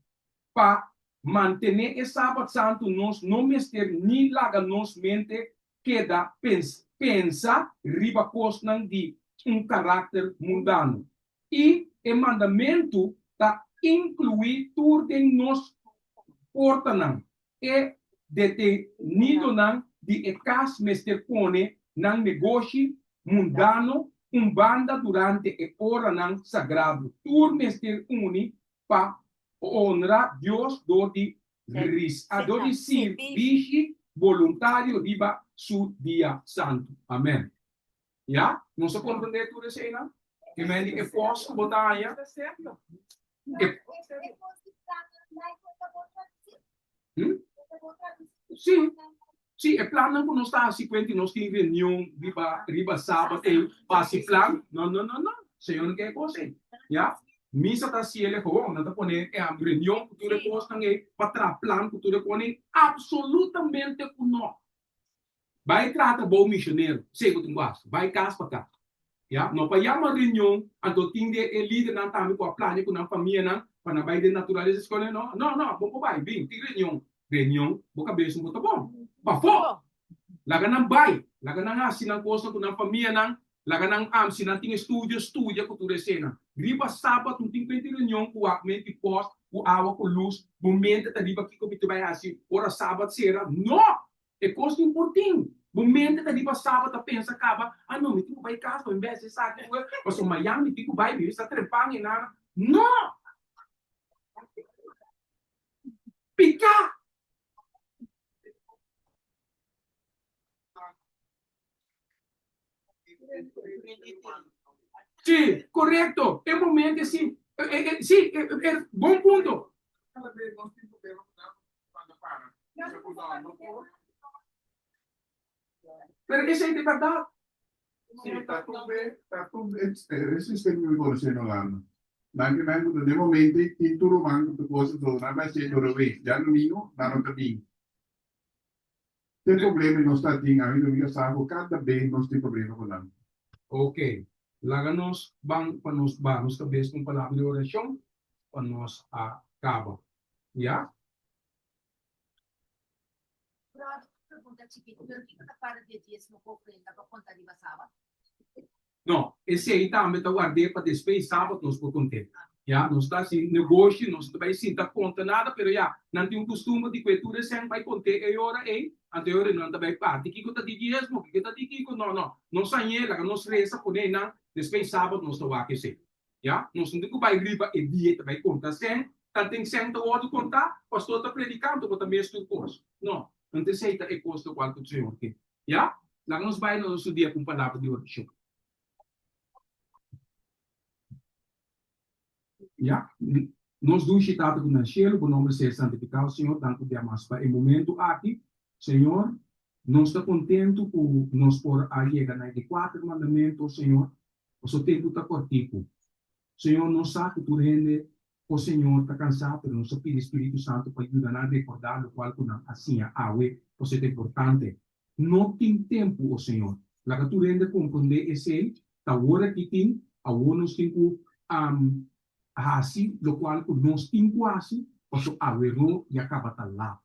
Para mantener esse sábado santo nós não mester ni laga nos mente queda pensa riba cosnan de caráter mundano e o mandamento tá incluir tudo em nos porta não e detenido não de ecas mester pone não negócio mundano banda durante a hora não sagrado tur mester uni para honrar Deus do de serviço voluntário riba su dia santo. Amém. Já? Não se compreende tudo isso aí, não? Que me diz que posso botar aí? Sim. Sim, é plano que não está assim, quando nós temos reunião riba sábado, e passe plano. Não. Senhor não quer coisa. Já? Misa ta siele ko na ta pone e am reunião cultura posta nge patra plan cultura pone absolutamente kuno. Vai trata bom missionário, sego tunguas, vai cas pa cá. Ya, no pa yama reunião, anto tinde e líder na tami ko plane ko na família na para vai de natureza escolhe não, bom vai, bem, ti reunião, boca beso muito bom. Pa fo. Laga ng bay, laga na nga sinang kosto ko ng pamilya ng, laga ng sinating studio ko turesena. Griba sabat nung ting 20 reunião kuwak menti post, kuawa ko luz, bumente ta riba kiko bitubay asi, ora sabat sera, no! E costo importante. Bumente ta riba sabat a pensa kaba, ano, miti ko bay kaso, em vez de sa akin, mas umayang, miti ko bay, sa trepangin na, no! Pica! Sí, correcto. Es momento, sí. Sí, buen punto. Pero esa es de verdad. Sì, esiste mi riconoscendo l'anno. Ma anche vengo nei momenti in tu romano tu cosa torna, ma se tu rovesci, già non io, ma non capisco. Il problema non sta in avendo io sako cada bem non sti problema con l'anno. Ok. Láganos van para nos vamos talvez com palavra de oração para nos acaba. Já? Pergunta chiquita, pero fica na para de dias no compreenda para contar de sábado. Não, esse aí também tá guardei para depois sábado nós por conter. Já, não está assim negócio, não está vai sim tá conta nada, pero já, não tem costume de cultura sem vai conter e hora aí, anterior não tá vai parte. Que tá de dias, mo, que tá de que não sai lá, não se reza por aí não, depois sábado nós tá aqui sim. Já, não se tem vai gripa e dia vai contar sem, tá tem sem tá outro contar, pastor tá predicando, tá mesmo curso. Não, não tem sei tá é custo quanto o senhor aqui. Já? Lá nos vai no nosso dia com palavra de oração. Já, nós dois citados com o cielo, o nome seja santificado, Senhor, tanto de mais para o momento aqui, Senhor, nós estamos contentes por nós por chegar na 4 mandamentos, Senhor, o seu tempo está cortico. Senhor, nós sabemos que tu rende, o Senhor está cansado, mas nós pedimos Espírito Santo para ajudar a recordar o qual não assim a o ser importante. Não tem tempo, o Senhor, lá que tu rende compreender esse, tá hora que tem, a nós temos assim, lo qual nós quase, posso averro e acaba lá.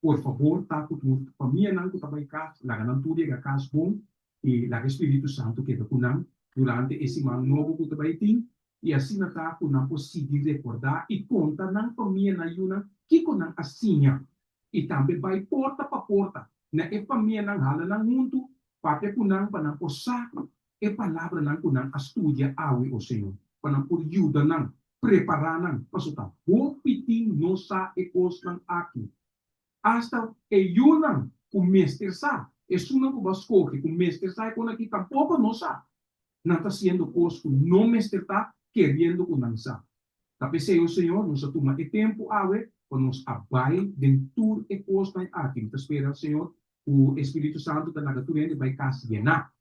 Por favor, tá com tu família não que também cá, lá não tudo é casa bom e lá Espírito Santo que com nós durante esse ano novo que também tem e assim não tá com nós possível recordar e conta na família na yuna que com nós assim e também vai porta para porta na e família não hala na mundo para com nós para não possar e palavra não com nós estudia awe o Senhor para por ajuda não preparar não para o pitin nossa e costan aqui hasta e yunang o mestre sa e suna ko basko que o mestre sa ko aqui tampouco não sa não está sendo costo não mestre tá querendo com não sa tapi se o Senhor nos atuma e tempo awe para nos abai dentro e costan aqui então espera o Senhor o Espírito Santo da natureza vai casar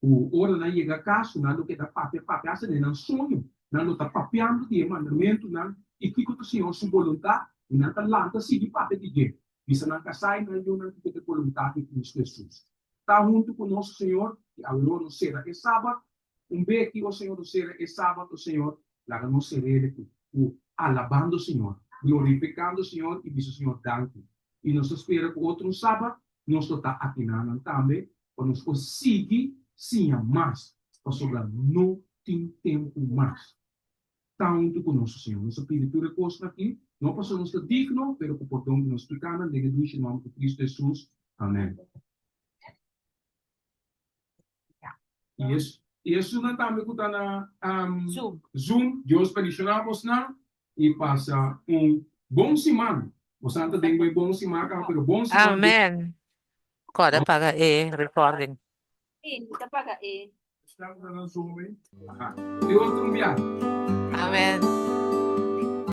o ora na chega caso nado que da pape asa de não sonho nado tá papeando de mandamento não e que o Senhor sua vontade não tá lá tá se de pape de jeito bisa não casai na yuna que tem vontade de Cristo Jesus tá junto com nosso Senhor e ao não será é sábado be que o Senhor será é sábado o Senhor lá não será o alabando o Senhor glorificando o Senhor e diz o Senhor danke e nós espera que outro sábado nós está aqui na também para nos conseguir sim mais para sobrar não tem tempo mais tanto com nosso Senhor nosso espírito recosta aqui não passamos ser digno pero que por donde nos explicamos de Deus em nome de Cristo Jesus amém e isso não também que está na Zoom Deus peticionamos na e passa bom semana você não tem bom semana pero bom semana Amen. Agora para recording. Kita paga estamos na Zoom e outro enviado Amen.